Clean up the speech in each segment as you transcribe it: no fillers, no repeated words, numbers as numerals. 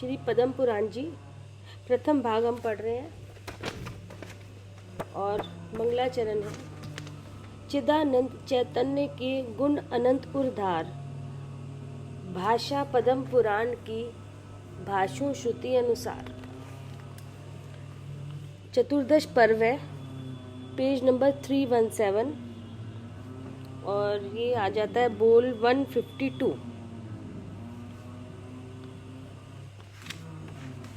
श्री पद्म पुराण जी प्रथम भाग हम पढ़ रहे हैं और मंगलाचरण है। चिदानंद चैतन्य के गुण अनंत उर्धार, भाषा पद्म पुराण की भाषु श्रुति अनुसार। चतुर्दश पर्व है, पेज नंबर 317 और ये आ जाता है बोल 152।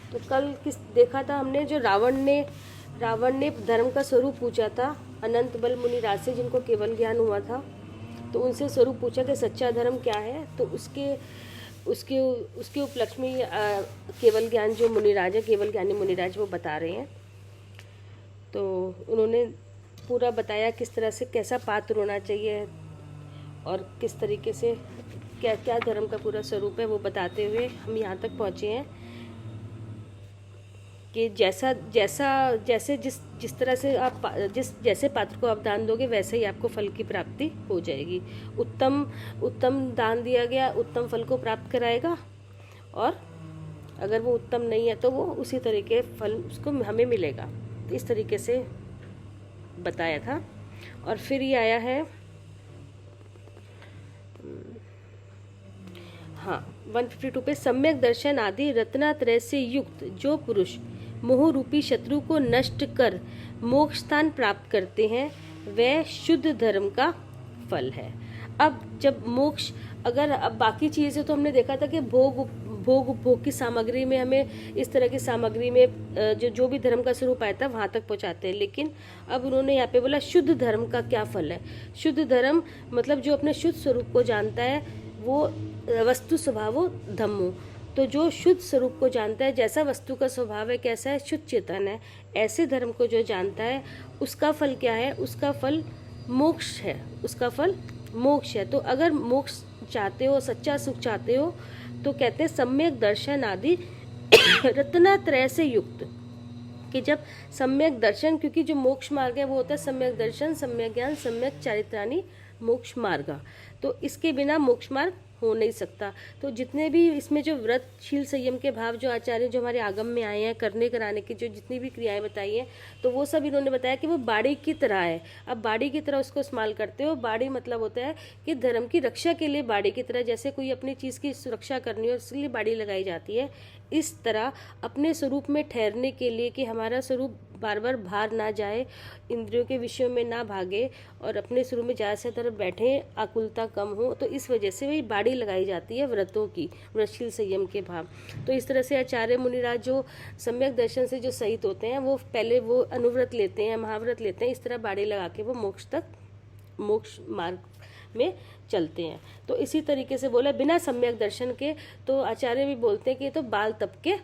तो कल किस देखा था हमने, जो रावण ने धर्म का स्वरूप पूछा था अनंत बल मुनिराज से, जिनको केवल ज्ञान हुआ था। तो उनसे स्वरूप पूछा कि सच्चा धर्म क्या है। तो उसके उपलक्ष्य में केवल ज्ञान जो मुनिराज है, केवल ज्ञानी मुनिराज, वो बता रहे हैं। तो उन्होंने पूरा बताया किस तरह से कैसा पात्र होना चाहिए और किस तरीके से क्या क्या धर्म का पूरा स्वरूप है, वो बताते हुए हम यहाँ तक पहुँचे हैं कि जैसे जिस तरह से आप जैसे पात्र को आप दान दोगे, वैसे ही आपको फल की प्राप्ति हो जाएगी। उत्तम दान दिया गया उत्तम फल को प्राप्त कराएगा, और अगर वो उत्तम नहीं है तो वो उसी तरीके फल उसको हमें मिलेगा। तो इस तरीके से बताया था। और फिर ये आया है 152 पे, सम्यक दर्शन आदि रत्नात्रय से युक्त जो पुरुष मोह रूपी शत्रु को नष्ट कर मोक्ष स्थान प्राप्त करते हैं, वह शुद्ध धर्म का फल है। अब जब मोक्ष, अगर अब बाकी चीज़ें तो हमने देखा था कि भोग की सामग्री में हमें इस तरह की सामग्री में जो भी धर्म का स्वरूप आया था वहाँ तक पहुँचाते हैं। लेकिन अब उन्होंने यहाँ पे बोला शुद्ध धर्म का क्या फल है। शुद्ध धर्म मतलब जो अपने शुद्ध स्वरूप को जानता है, वो वस्तु स्वभावो धम्मो। तो जो शुद्ध स्वरूप को जानता है, जैसा वस्तु का स्वभाव है, कैसा है, शुद्ध चेतन है, ऐसे धर्म को जो जानता है, उसका फल क्या है? उसका फल मोक्ष है। उसका फल मोक्ष है। तो अगर मोक्ष चाहते हो, सच्चा सुख चाहते हो, तो कहते हैं सम्यक दर्शन आदि रत्नात्रय से युक्त। कि जब सम्यक दर्शन, क्योंकि जो मोक्ष मार्ग है वो होता है सम्यक दर्शन, सम्यक ज्ञान, सम्यक चारित्राणी मोक्ष मार्ग। तो इसके बिना मोक्ष मार्ग हो नहीं सकता। तो जितने भी इसमें जो व्रत शील संयम के भाव जो आचार्य जो हमारे आगम में आए हैं, करने कराने की जो जितनी भी क्रियाएं बताई हैं, तो वो सब इन्होंने बताया कि वो बाड़ी की तरह है। अब बाड़ी की तरह उसको इस्तेमाल करते हो। बाड़ी मतलब होता है कि धर्म की रक्षा के लिए बाड़ी की तरह, जैसे कोई अपनी चीज़ की सुरक्षा करनी हो इसलिए बाड़ी लगाई जाती है, इस तरह अपने स्वरूप में ठहरने के लिए कि हमारा स्वरूप बार बार बाहर ना जाए, इंद्रियों के विषयों में ना भागे और अपने स्वरूप में ज़्यादा से तरफ बैठे, आकुलता कम हो, तो इस वजह से वही बाड़ी लगाई जाती है व्रतों की, व्रतशील संयम के भाव। तो इस तरह से आचार्य मुनिराज जो सम्यक दर्शन से जो सहित होते हैं, वो पहले वो अनुव्रत लेते हैं, महाव्रत लेते हैं, इस तरह बाड़ी लगा के वो मोक्ष मार्ग में चलते हैं। तो इसी तरीके से बोला बिना सम्यक दर्शन के, तो आचार्य भी बोलते हैं कि ये तो बाल तप के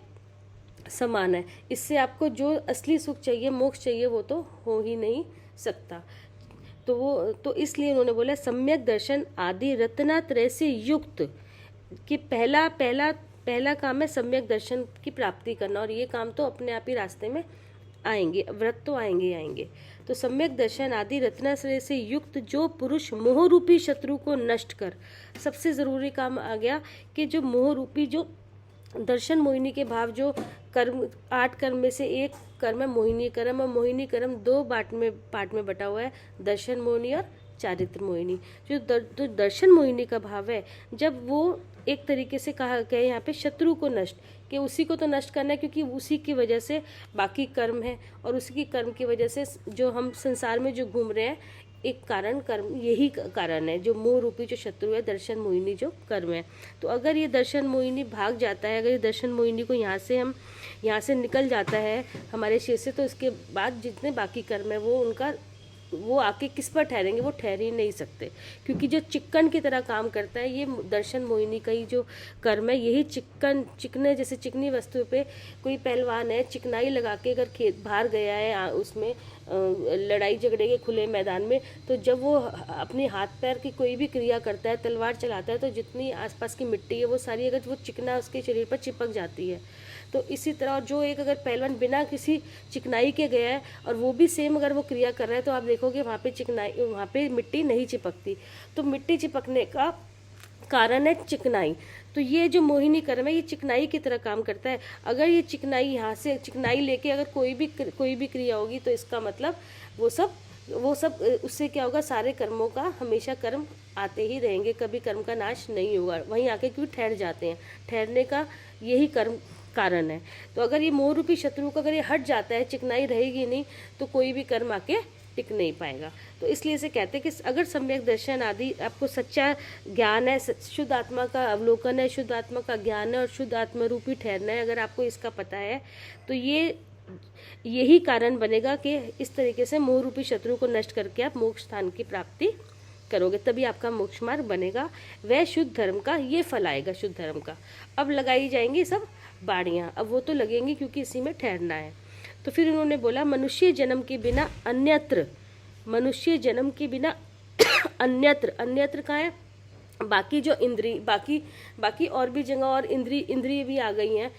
समान है। इससे आपको जो असली सुख चाहिए, मोक्ष चाहिए, वो तो हो ही नहीं सकता। तो इसलिए उन्होंने बोला सम्यक दर्शन आदि रत्नात्रय से युक्त, कि पहला काम है सम्यक दर्शन की प्राप्ति करना, और ये काम तो अपने आप ही रास्ते में आएंगे, व्रत तो आएंगे। तो सम्यक दर्शन आदि रत्नात्रय से युक्त जो पुरुष मोह रूपी शत्रु को नष्ट कर, सबसे जरूरी काम आ गया कि जो मोह रूपी जो दर्शन मोहिनी के भाव, जो कर्म 8 कर्म में से एक कर्म है मोहिनी कर्म, और मोहिनी कर्म 2 पार्ट में बटा हुआ है, दर्शन मोहिनी और चारित्र मोहिनी। जो दर्शन मोहिनी का भाव है, जब वो एक तरीके से कहा गया यहाँ पे शत्रु को नष्ट, कि उसी को तो नष्ट करना है, क्योंकि उसी की वजह से बाकी कर्म है, और उसी की कर्म की वजह से जो हम संसार में जो घूम रहे हैं, एक कर्म यही कारण है, जो मोह रूपी जो शत्रु है, दर्शन मोहिनी जो कर्म है। तो अगर ये दर्शन मोहिनी भाग जाता है, अगर ये दर्शन मोहिनी को यहाँ से निकल जाता है हमारे शरीर से, तो इसके बाद जितने बाकी कर्म है वो आके किस पर ठहरेंगे? वो ठहर ही नहीं सकते, क्योंकि जो चिक्कन की तरह काम करता है ये दर्शन मोहिनी का ही जो कर्म है, यही चिकने, जैसे चिकनी वस्तु पे कोई पहलवान है, चिकनाई लगा के अगर खेत बाहर गया है उसमें लड़ाई झगड़े के खुले मैदान में, तो जब वो अपने हाथ पैर की कोई भी क्रिया करता है, तलवार चलाता है, तो जितनी आसपास की मिट्टी है वो सारी अगर वो चिकना उसके शरीर पर चिपक जाती है। तो इसी तरह, और जो एक अगर पहलवान बिना किसी चिकनाई के गया है और वो भी सेम अगर वो क्रिया कर रहा है, तो आप देखोगे वहाँ पे मिट्टी नहीं चिपकती। तो मिट्टी चिपकने का कारण है चिकनाई। तो ये जो मोहिनी कर्म है ये चिकनाई की तरह काम करता है। अगर ये चिकनाई यहाँ से चिकनाई लेके अगर कोई भी क्रिया होगी तो इसका मतलब वो सब उससे क्या होगा, सारे कर्मों का हमेशा कर्म आते ही रहेंगे, कभी कर्म का नाश नहीं होगा। वहीं आके क्यों ठहर जाते हैं, ठहरने का यही कर्म कारण है। तो अगर ये मोह रूपी शत्रु का अगर ये हट जाता है, चिकनाई रहेगी नहीं, तो कोई भी कर्म आके टिक नहीं पाएगा। तो इसलिए इसे कहते हैं कि अगर सम्यक दर्शन आदि आपको सच्चा ज्ञान है, शुद्ध आत्मा का अवलोकन है, शुद्ध आत्मा का ज्ञान है और शुद्ध आत्मा रूपी ठहरना है, अगर आपको इसका पता है तो यही कारण बनेगा कि इस तरीके से मोह रूपी शत्रु को नष्ट करके आप मोक्ष स्थान की प्राप्ति करोगे, तभी आपका मोक्ष मार्ग बनेगा। वह शुद्ध धर्म का ये फल आएगा, शुद्ध धर्म का। अब लगाई जाएंगी सब बाड़ियाँ, अब वो तो लगेंगी क्योंकि इसी में ठहरना है। तो फिर उन्होंने बोला मनुष्य जन्म के बिना अन्यत्र, मनुष्य जन्म के बिना अन्यत्र कहाँ है, बाकी जो इंद्री बाकी और भी जगह और इंद्रिय भी आ गई हैं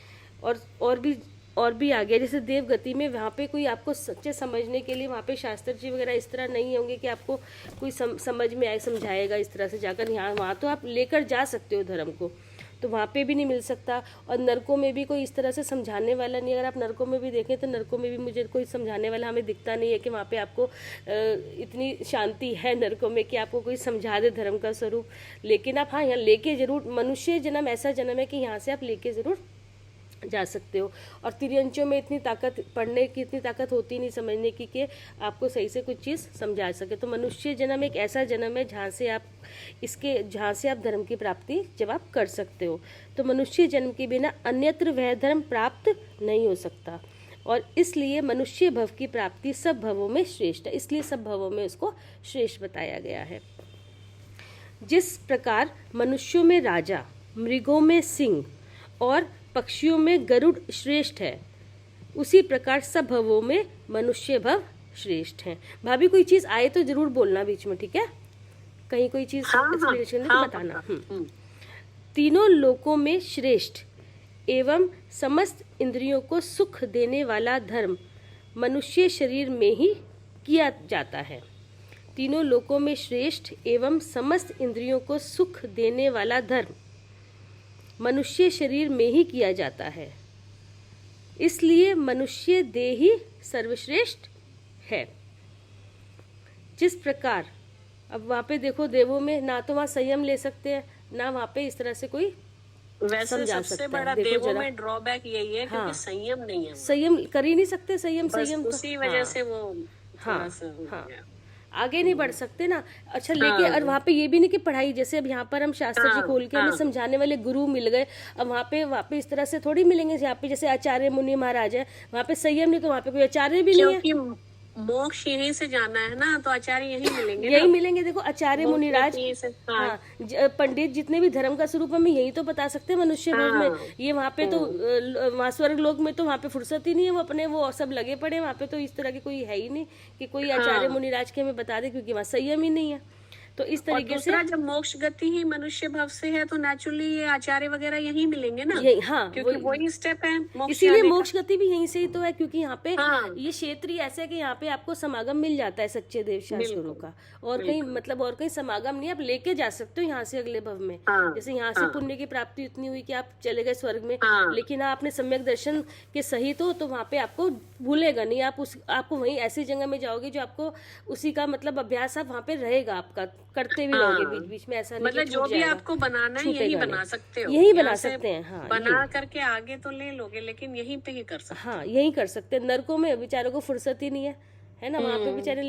और भी आ गया। जैसे देव गति में वहाँ पे कोई आपको सच्चे समझने के लिए वहाँ पे शास्त्र जी वगैरह इस तरह नहीं होंगे कि आपको कोई समझ में आए, समझाएगा इस तरह से जाकर। यहाँ वहाँ तो आप लेकर जा सकते हो धर्म को, तो वहाँ पे भी नहीं मिल सकता। और नरकों में भी कोई इस तरह से समझाने वाला नहीं। अगर आप नरकों में भी देखें तो नरकों में भी मुझे कोई समझाने वाला हमें दिखता नहीं है कि वहाँ पे आपको इतनी शांति है नरकों में कि आपको कोई समझा दे धर्म का स्वरूप। लेकिन आप हाँ यहाँ लेके जरूर, मनुष्य जन्म ऐसा जन्म है कि यहाँ से आप लेके ज़रूर जा सकते हो। और तिर्यंचों में इतनी ताकत, पढ़ने की इतनी ताकत होती नहीं समझने की कि आपको सही से कुछ चीज़ समझा सके। तो मनुष्य जन्म एक ऐसा जन्म है जहाँ से आप धर्म की प्राप्ति जब आप कर सकते हो। तो मनुष्य जन्म के बिना अन्यत्र वह धर्म प्राप्त नहीं हो सकता, और इसलिए मनुष्य भव की प्राप्ति सब भवों में श्रेष्ठ है। इसलिए सब भवों में उसको श्रेष्ठ बताया गया है। जिस प्रकार मनुष्यों में राजा, मृगों में सिंह और पक्षियों में गरुड़ श्रेष्ठ है, उसी प्रकार सब भवों में मनुष्य भव श्रेष्ठ है। भाभी कोई चीज आए तो जरूर बोलना बीच में, ठीक है? कहीं कोई चीज एक्सप्लेनेशन तो बताना। तीनों लोकों में श्रेष्ठ एवं समस्त इंद्रियों को सुख देने वाला धर्म मनुष्य शरीर में ही किया जाता है। तीनों लोकों में श्रेष्ठ एवं समस्त इंद्रियों को सुख देने वाला धर्म मनुष्य शरीर में ही किया जाता है, इसलिए मनुष्य देह ही सर्वश्रेष्ठ है। जिस प्रकार अब वहाँ पे देखो देवों में ना तो वहाँ संयम ले सकते हैं, ना वहाँ पे इस तरह से कोई वैसे सबसे बड़ा देवों में ड्रॉबैक यही है क्योंकि संयम नहीं है, संयम कर ही नहीं सकते। संयम उसी वजह से वो आगे नहीं बढ़ सकते ना। अच्छा लेकिन और वहाँ पे ये भी नहीं कि पढ़ाई, जैसे अब यहाँ पर हम शास्त्र जी खोल के हमें समझाने वाले गुरु मिल गए, अब वहाँ पे इस तरह से थोड़ी मिलेंगे। यहाँ पे जैसे आचार्य मुनि महाराज है, वहाँ पे संयम नहीं तो वहाँ पे कोई आचार्य भी नहीं है। मोक्ष यहीं से जाना है ना, तो आचार्य यहीं मिलेंगे, यही मिलेंगे। देखो आचार्य मुनिराज, पंडित, जितने भी धर्म का स्वरूप हमें यही तो बता सकते हैं मनुष्य भव में। ये वहाँ पे तो वहाँ स्वर्ग लोक में तो वहाँ पे फुर्सत ही नहीं है, वो अपने वो सब लगे पड़े वहाँ पे। तो इस तरह के कोई है ही नहीं कि कोई आचार्य मुनिराज के हमें बता दे, क्योंकि वहाँ संयम ही नहीं है। तो इस तरीके से जब मोक्ष गति ही मनुष्य भव से है तो नेचुरली ये आचार्य वगैरह यहीं मिलेंगे ना, क्योंकि वही स्टेप है। इसीलिए मोक्ष गति भी यहीं से ही तो है, क्योंकि यहाँ पे ये क्षेत्र ही ऐसा है कि यहाँ पे आपको समागम मिल जाता है सच्चे देव शास्त्रों का, और कहीं मतलब और कहीं समागम नहीं, आप लेके जा सकते हो यहाँ से अगले भव में। जैसे यहाँ से पुण्य की प्राप्ति इतनी हुई कि आप चले गए स्वर्ग में, लेकिन आपने सम्यक दर्शन के सहित हो तो वहाँ पे आपको भूलेगा नहीं, आपको वहीं ऐसी जगह में जाओगे जो आपको उसी का मतलब अभ्यास आप वहाँ पे रहेगा, आपका करते भी रहोगे बीच बीच में। ऐसा नहीं मतलब जो भी आपको बनाना है यही बना सकते हो, यही बना सकते हैं। हाँ, बना करके आगे तो ले लोगे, लेकिन यहीं पे ही कर सकते हैं। हाँ, यही कर सकते हैं। नरकों में बेचारों को फुर्सत ही नहीं है ना, वहाँ पे बेचारे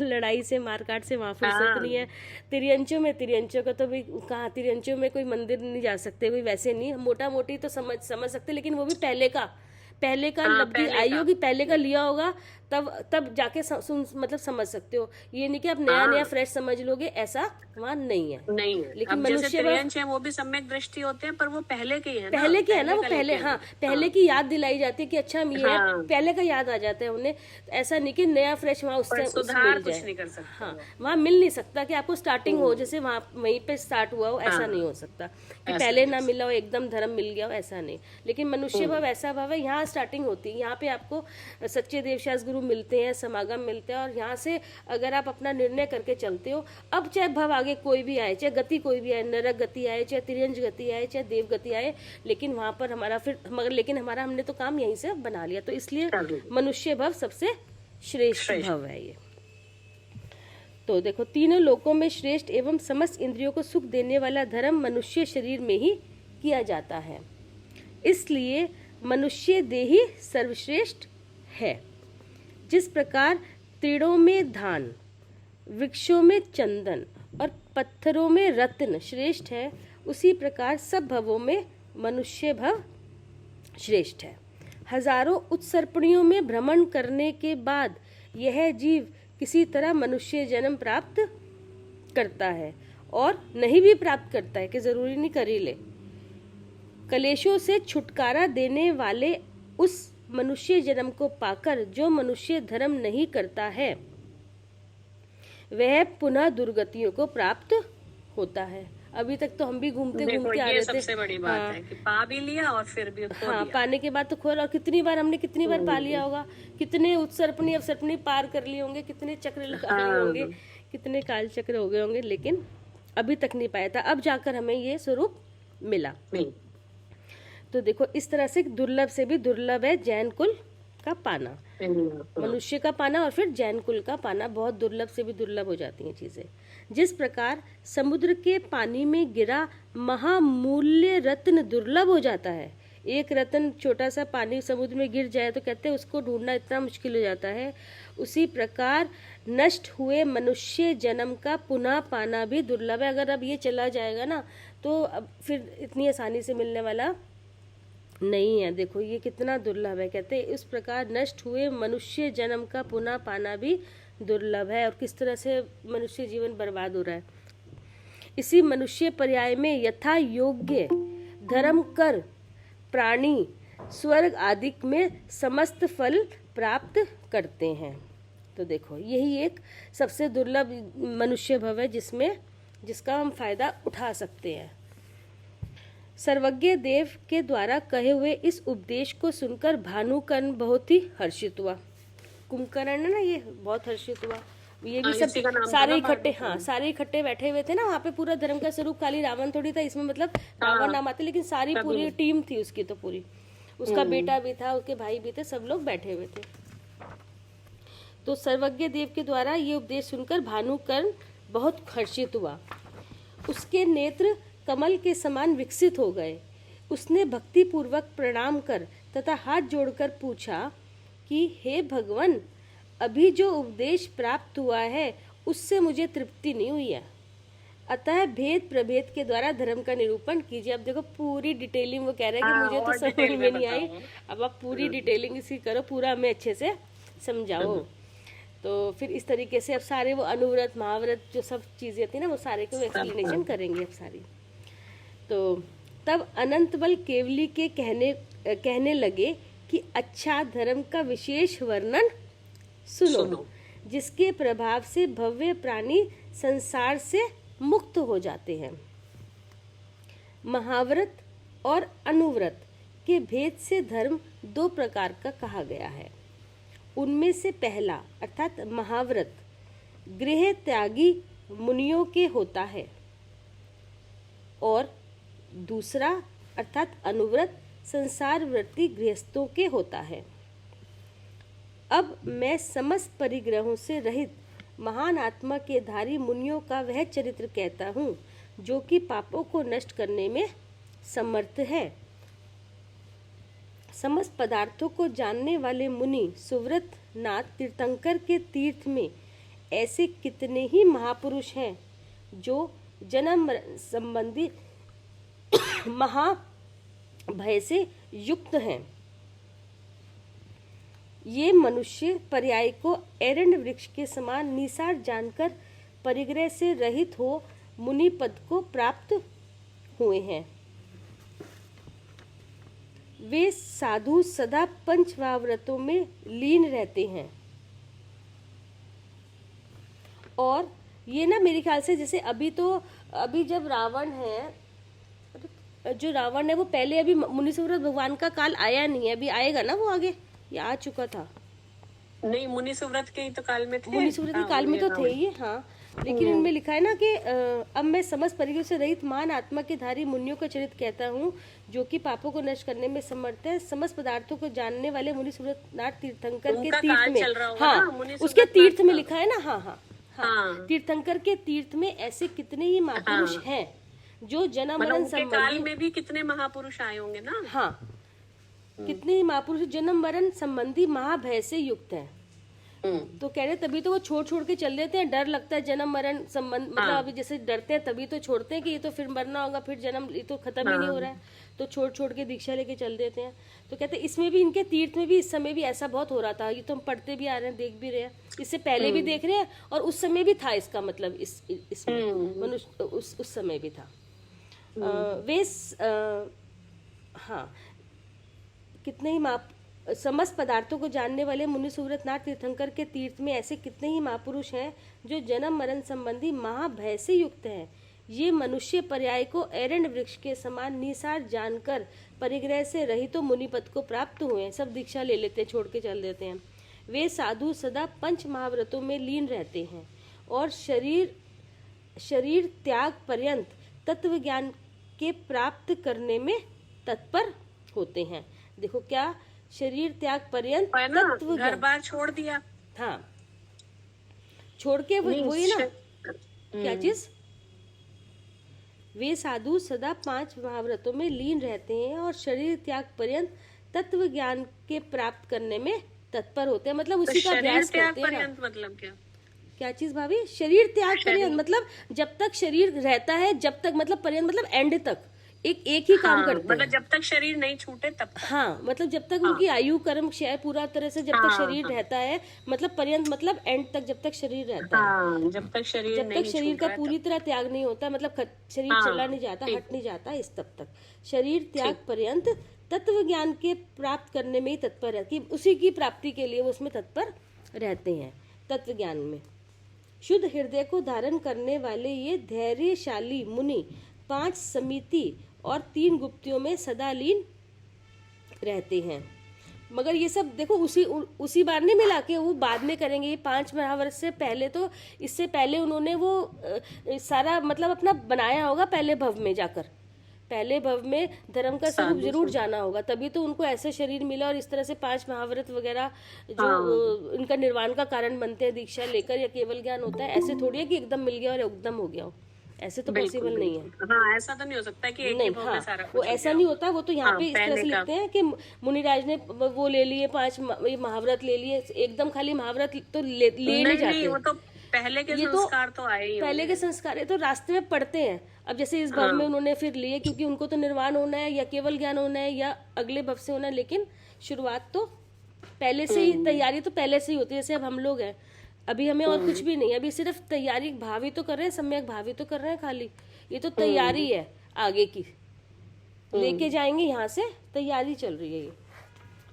लड़ाई से मारकाट से वहाँ फुर्सत नहीं है। तिर्यंचों का तो भी कहाँ, तिर्यंचों में कोई मंदिर नहीं जा सकते, कोई वैसे नहीं, मोटा मोटी तो समझ सकते, लेकिन वो भी पहले का लब्धि आई होगी, पहले का लिया होगा, तब जाके मतलब समझ सकते हो। ये नहीं कि आप नया फ्रेश समझ लोगे, ऐसा वहाँ नहीं है। लेकिन मनुष्य है वो भी सम्यक दृष्टि होते हैं, पर वो पहले के है ना, वो पहले की याद दिलाई जाती है कि अच्छा ये है, पहले का याद आ जाता है उन्हें। ऐसा नहीं कि नया फ्रेश वहाँ उससे सुधार कुछ नहीं कर सकते। हाँ, वहाँ मिल नहीं सकता कि आपको स्टार्टिंग हो जैसे वहाँ वहीं पे स्टार्ट हुआ हो, ऐसा नहीं हो सकता कि पहले ना मिला हो एकदम धर्म मिल गया हो, ऐसा नहीं। लेकिन मनुष्य भाव ऐसा भाव है, यहाँ स्टार्टिंग होती है, यहाँ पे आपको सच्चे देवशास्त्र गुरु गुरु मिलते हैं, समागम मिलते हैं, और यहाँ से अगर आप अपना निर्णय करके चलते हो, अब चाहे भव आगे कोई भी आए, चाहे गति कोई भी आए, नरक गति आए, चाहे तिर्यंज गति आए, चाहे देव गति आए, लेकिन वहां पर हमारा फिर लेकिन हमारा हमने तो काम यहीं से बना लिया, तो इसलिए मनुष्य भव सबसे श्रेष्ठ भव है ये। तो देखो, तीनों लोकों में श्रेष्ठ एवं समस्त इंद्रियों को सुख देने वाला धर्म मनुष्य शरीर में ही किया जाता है, इसलिए मनुष्य देही सर्वश्रेष्ठ है। जिस प्रकार तृणों में धान, वृक्षों में चंदन और पत्थरों में रत्न श्रेष्ठ है, उसी प्रकार सब भवों में मनुष्य भव श्रेष्ठ है। हजारों उत्सर्पणियों में भ्रमण करने के बाद यह जीव किसी तरह मनुष्य जन्म प्राप्त करता है, और नहीं भी प्राप्त करता है कि जरूरी नहीं कर ही ले। कलेशों से छुटकारा देने वाले उस मनुष्य जन्म को पाकर जो मनुष्य धर्म नहीं करता है, वह पुनः दुर्गतियों को प्राप्त होता है। अभी तक तो हम भी घूमते घूमते आ रहे थे। सबसे बड़ी बात है कि पा भी लिया और फिर भी खो लिया। पाने के बाद तो खोल, और कितनी बार हमने कितनी बार पा लिया होगा, कितने उत्सर्पणी अवसर्पणी पार कर लिए होंगे, कितने चक्र लगा लिए होंगे, कितने काल चक्र हो गए होंगे, लेकिन अभी तक नहीं पाया था। अब जाकर हमें ये स्वरूप मिला। तो देखो, इस तरह से दुर्लभ से भी दुर्लभ है जैन कुल का पाना, मनुष्य का पाना और फिर जैन कुल का पाना। बहुत दुर्लभ से भी दुर्लभ हो जाती हैं चीजें। जिस प्रकार समुद्र के पानी में गिरा महामूल्य रत्न दुर्लभ हो जाता है, एक रत्न छोटा सा पानी समुद्र में गिर जाए तो कहते हैं उसको ढूंढना इतना मुश्किल हो जाता है, उसी प्रकार नष्ट हुए मनुष्य जन्म का पुनः पाना भी दुर्लभ है। अगर अब ये चला जाएगा ना, तो अब फिर इतनी आसानी से मिलने वाला नहीं है। देखो ये कितना दुर्लभ है, कहते हैं इस प्रकार नष्ट हुए मनुष्य जन्म का पुनः पाना भी दुर्लभ है। और किस तरह से मनुष्य जीवन बर्बाद हो रहा है। इसी मनुष्य पर्याय में यथा योग्य धर्म कर प्राणी स्वर्ग आदि में समस्त फल प्राप्त करते हैं। तो देखो, यही एक सबसे दुर्लभ मनुष्य भव है जिसका हम फायदा उठा सकते हैं। सर्वज्ञ देव के द्वारा कहे हुए इस उपदेश को सुनकर भानुकर्ण बहुत ही हर्षित हुआ। कुंभकर्ण ना, ये बहुत हर्षित हुआ। ये भी सब सारे इकट्ठे, सारे इकट्ठे बैठे हुए थे ना वहाँ पे। पूरा धर्म का स्वरूप खाली रावण थोड़ी था इसमें, मतलब रावण नाम आते, लेकिन सारी पूरी टीम थी उसकी, तो पूरी उसका बेटा भी था, उसके भाई भी थे, सब लोग बैठे हुए थे। तो सर्वज्ञ देव के द्वारा ये उपदेश सुनकर भानुकर्ण बहुत हर्षित हुआ। उसके नेत्र कमल के समान विकसित हो गए। उसने भक्ति पूर्वक प्रणाम कर तथा हाथ जोड़कर पूछा कि हे भगवान, अभी जो उपदेश प्राप्त हुआ है उससे मुझे तृप्ति नहीं हुई है, अतः भेद प्रभेद के द्वारा धर्म का निरूपण कीजिए। अब देखो पूरी डिटेलिंग वो कह रहे हैं कि मुझे तो समझ में नहीं आई, अब आप पूरी डिटेलिंग इसकी करो, पूरा हमें अच्छे से समझाओ। तो फिर इस तरीके से अब सारे वो अनुव्रत महाव्रत जो सब चीजें थी ना, वो सारे को एक्सप्लेनेशन करेंगे अब सारी। तो तब अनंत बल केवली के कहने लगे कि अच्छा, धर्म का विशेष वर्णन सुनो, जिसके प्रभाव से भव्य प्राणी संसार से मुक्त हो जाते हैं। महाव्रत और अनुव्रत के भेद से धर्म दो प्रकार का कहा गया है। उनमें से पहला अर्थात महाव्रत गृह त्यागी मुनियों के होता है, और दूसरा अर्थात अनुव्रत संसार वृत्ति गृहस्थों के होता है। अब मैं समस्त परिग्रहों से रहित महान आत्मा के धारी मुनियों का वह चरित्र कहता हूँ जो कि पापों को नष्ट करने में समर्थ है। समस्त पदार्थों को जानने वाले मुनि सुव्रत नाथ तीर्थंकर के तीर्थ में ऐसे कितने ही महापुरुष हैं जो जन्म संबंधी महाभय से युक्त हैं। ये मनुष्य पर्याय को एरंड वृक्ष के समान निसार जानकर परिग्रह से रहित हो मुनि पद को प्राप्त हुए हैं। वे साधु सदा पंचवाव्रतों में लीन रहते हैं। और ये ना मेरे ख्याल से जैसे अभी जब रावण है, जो रावण है वो पहले अभी मुनि सुव्रत भगवान का काल आया नहीं है, अभी आएगा ना वो आगे, ये आ चुका था। नहीं, मुनि सुव्रत के ही तो काल में थे। मुनि सुव्रत के काल में तो थे ये, हाँ। लेकिन इनमें लिखा है ना कि अब मैं समस्त परिग्रह से रहित महान आत्मा के धारी मुनियों का चरित्र कहता हूँ, जो कि पापों को नष्ट करने में समर्थ है। समस्त पदार्थों को जानने वाले मुनि सुव्रतनाथ तीर्थंकर के तीर्थ में, हाँ उसके तीर्थ में लिखा है ना, हाँ हाँ हाँ, तीर्थंकर के तीर्थ में ऐसे कितने ही महापुरुष हैं जो जन्म मरण संबंधी, काल में भी कितने महापुरुष आए होंगे ना, हाँ कितने ही महापुरुष जन्म मरण संबंधी महाभय से युक्त हैं। तो कह रहे तभी तो वो छोड़ के चल देते हैं, डर लगता है जन्म मरण संबंध, मतलब अभी जैसे डरते हैं तभी तो छोड़ते हैं कि ये तो फिर मरना होगा, फिर जन्म ये तो खत्म ही नहीं हो रहा है, तो छोड़ के दीक्षा लेके चल देते हैं। तो कहते हैं इसमें भी, इनके तीर्थ में भी इस समय भी ऐसा बहुत हो रहा था। ये तो हम पढ़ते भी आ रहे हैं, देख भी रहे हैं, इससे पहले भी देख रहे हैं और उस समय भी था इसका मतलब, इसमें मनुष्य उस समय भी था। वे हाँ कितने ही समस्त पदार्थों को जानने वाले मुनि सुव्रतनाथ तीर्थंकर के तीर्थ में ऐसे कितने ही महापुरुष हैं जो जन्म मरण संबंधी महाभय से युक्त हैं। ये मनुष्य पर्याय को एरंड वृक्ष के समान निसार जानकर परिग्रह से रहित तो मुनिपद को प्राप्त हुए हैं। सब दीक्षा ले लेते हैं, छोड़ के चल देते हैं। वे साधु सदा पंच महाव्रतों में लीन रहते हैं और शरीर त्याग पर्यंत तत्व ज्ञान के प्राप्त करने में तत्पर होते हैं। देखो क्या, शरीर त्याग पर्यंत तत्व घर बार छोड़ दिया, हाँ छोड़ के वही ना, क्या चीज, वे साधु सदा 5 महाव्रतों में लीन रहते हैं और शरीर त्याग पर्यंत तत्व ज्ञान के प्राप्त करने में तत्पर होते हैं। मतलब उसी का अभ्यास करते हैं। मतलब क्या चीज भाभी, शरीर त्याग पर्यंत मतलब जब तक शरीर रहता है, जब तक मतलब पर्यंत मतलब एंड तक एक ही काम करते हैं, मतलब जब तक शरीर नहीं छूटे तब तक। हाँ मतलब जब तक उनकी आयु कर्म क्षय पूरा तरह से जब तक शरीर रहता है, मतलब पर्यंत मतलब एंड तक जब तक शरीर रहता है, जब तक शरीर का पूरी तरह त्याग नहीं होता, मतलब शरीर चला नहीं जाता, हट नहीं जाता, इस तब तक शरीर त्याग पर्यंत तत्व ज्ञान के प्राप्त करने में ही तत्पर है, कि उसी की प्राप्ति के लिए वो उसमें तत्पर रहते हैं। तत्व ज्ञान में शुद्ध हृदय को धारण करने वाले ये धैर्यशाली मुनि 5 समिति और 3 गुप्तियों में सदा लीन रहते हैं। मगर ये सब देखो उसी बार नहीं मिला के वो बाद में करेंगे। ये 5 महावर्ष से पहले, तो इससे पहले उन्होंने वो सारा मतलब अपना बनाया होगा, पहले भव में जाकर, पहले भव में धर्म का स्वरूप जरूर जाना होगा, तभी तो उनको ऐसे शरीर मिला। और इस तरह से 5 महाव्रत वगैरह जो इनका निर्वाण का कारण बनते हैं दीक्षा लेकर, या केवल ज्ञान होता है। ऐसे थोड़ी है कि एकदम मिल गया और एकदम हो गया हो, ऐसे तो पॉसिबल नहीं है। हाँ, ऐसा तो नहीं हो सकता कि एक ही भव में सारा वो ऐसा नहीं होता। वो तो यहाँ पे इस तरह से लिखते हैं कि मुनिराज ने वो ले लिए 5 महाव्रत ले लिए, एकदम खाली महाव्रत तो ले नहीं जाते। वो तो पहले के संस्कार तो आए ही, पहले के संस्कार है तो रास्ते में पढ़ते हैं। अब जैसे इस भव में उन्होंने फिर लिए, क्योंकि उनको तो निर्वाण होना है या केवल ज्ञान होना है या अगले भव से होना है, लेकिन शुरुआत तो पहले से ही, तैयारी तो पहले से ही होती है। जैसे अब हम लोग हैं, अभी हमें और कुछ भी नहीं, अभी सिर्फ तैयारी, भावी तो कर रहे हैं, सम्यक भावी तो कर रहे हैं खाली, ये तो तैयारी है आगे की, लेके जाएंगे यहाँ से, तैयारी चल रही है ये।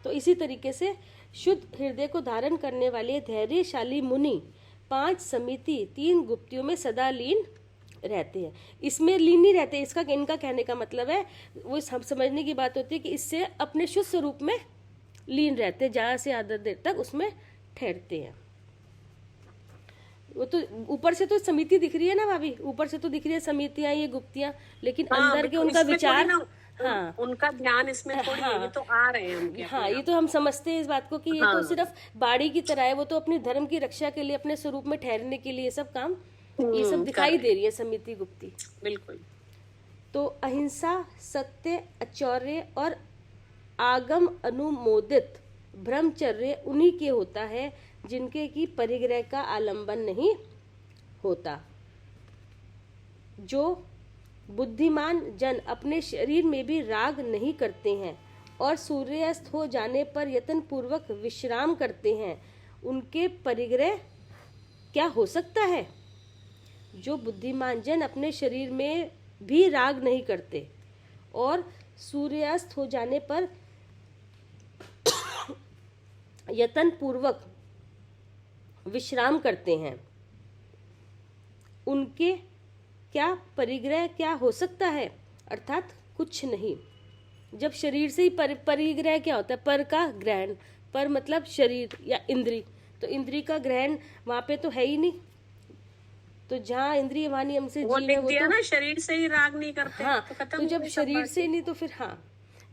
तो इसी तरीके से शुद्ध हृदय को धारण करने वाले धैर्यशाली मुनि 5 समिति 3 गुप्तियों में सदा लीन रहते हैं। इसमें लीन नहीं रहते, इसका इनका कहने का मतलब है, वो हम समझने की बात होती है कि इससे अपने शुद्ध स्वरूप में लीन रहते हैं, ज्यादा से ज्यादा देर तक उसमें ठहरते हैं। वो तो ऊपर से तो समिति दिख रही है ना भाभी, ऊपर से तो दिख रही है समितियां, ये गुप्तियां, लेकिन अंदर के उनका विचार, हाँ उनका ध्यान इसमें थोड़ी है, ये तो आ रहे हैं उनके। हाँ, ये तो हम समझते हैं इस बात को कि ये तो सिर्फ बाड़ी की तरह है, वो तो अपने धर्म की रक्षा के लिए, अपने स्वरूप में ठहरने के लिए ये सब काम, ये सब दिखाई दे रही है समिति गुप्ती। बिल्कुल। तो अहिंसा, सत्य, अचौर्य और आगम अनुमोदित ब्रह्मचर्य उन्हीं के होता है जिनके की परिग्रह का आलंबन नहीं होता। जो बुद्धिमान जन अपने शरीर में भी राग नहीं करते हैं और सूर्यास्त हो जाने पर यत्न पूर्वक विश्राम करते हैं, उनके परिग्रह क्या हो सकता है? जो बुद्धिमान जन अपने शरीर में भी राग नहीं करते और सूर्यास्त हो जाने पर यत्न पूर्वक विश्राम करते हैं, उनके क्या परिग्रह क्या हो सकता है? अर्थात कुछ नहीं। जब शरीर से ही परिग्रह क्या होता है? पर का ग्रहण, पर मतलब शरीर या इंद्री, तो इंद्रिय का ग्रहण वहां पे तो है ही नहीं, तो जहाँ इंद्रिय वाणी हमसे वो जीव है वो तो ना शरीर से ही राग नहीं करते। हाँ, तो जब शरीर से नहीं तो फिर हाँ,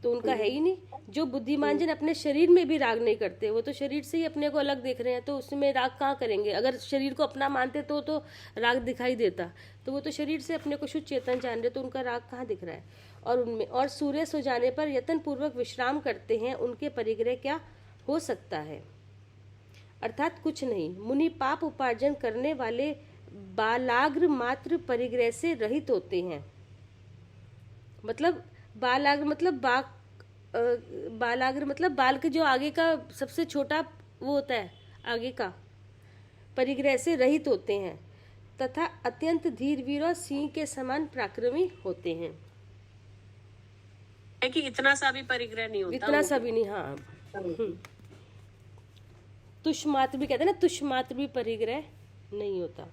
तो उनका है ही नहीं। जो बुद्धिमान जन अपने शरीर में भी राग नहीं करते, वो तो शरीर से ही अपने को अलग देख रहे हैं, तो उसमें राग कहाँ करेंगे? अगर शरीर को अपना मानते तो राग दिखाई देता, तो वो तो शरीर से अपने को शुद्ध चेतन जान रहे, तो उनका राग कहाँ दिख रहा है? और उनमें और सूर्य सो जाने पर यत्न पूर्वक विश्राम करते हैं, उनके परिग्रह क्या हो सकता है? अर्थात कुछ नहीं। मुनि पाप उपार्जन करने वाले बालाग्र मात्र परिग्रह से रहित होते हैं। मतलब बालाग्र मतलब बालाग्र मतलब बाल के जो आगे का सबसे छोटा वो होता है, आगे का, परिग्रह से रहित होते हैं तथा अत्यंत धीर वीर और सिंह के समान पराक्रमी होते हैं। कि इतना सा भी परिग्रह नहीं होता, इतना सा भी नहीं। हाँ, तुष मात्र भी कहते हैं ना, तुष मात्र भी परिग्रह नहीं होता।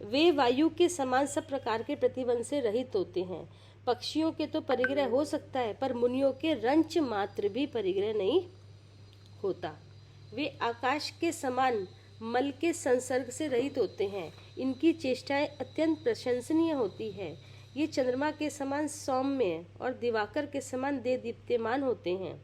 वे वायु के समान सब प्रकार के प्रतिबंध से रहित होते हैं। पक्षियों के तो परिग्रह हो सकता है, पर मुनियों के रंच मात्र भी परिग्रह नहीं होता। वे आकाश के समान मल के संसर्ग से रहित होते हैं। इनकी चेष्टाएं अत्यंत प्रशंसनीय होती है। ये चंद्रमा के समान सौम्य और दिवाकर के समान दीप्यमान होते हैं।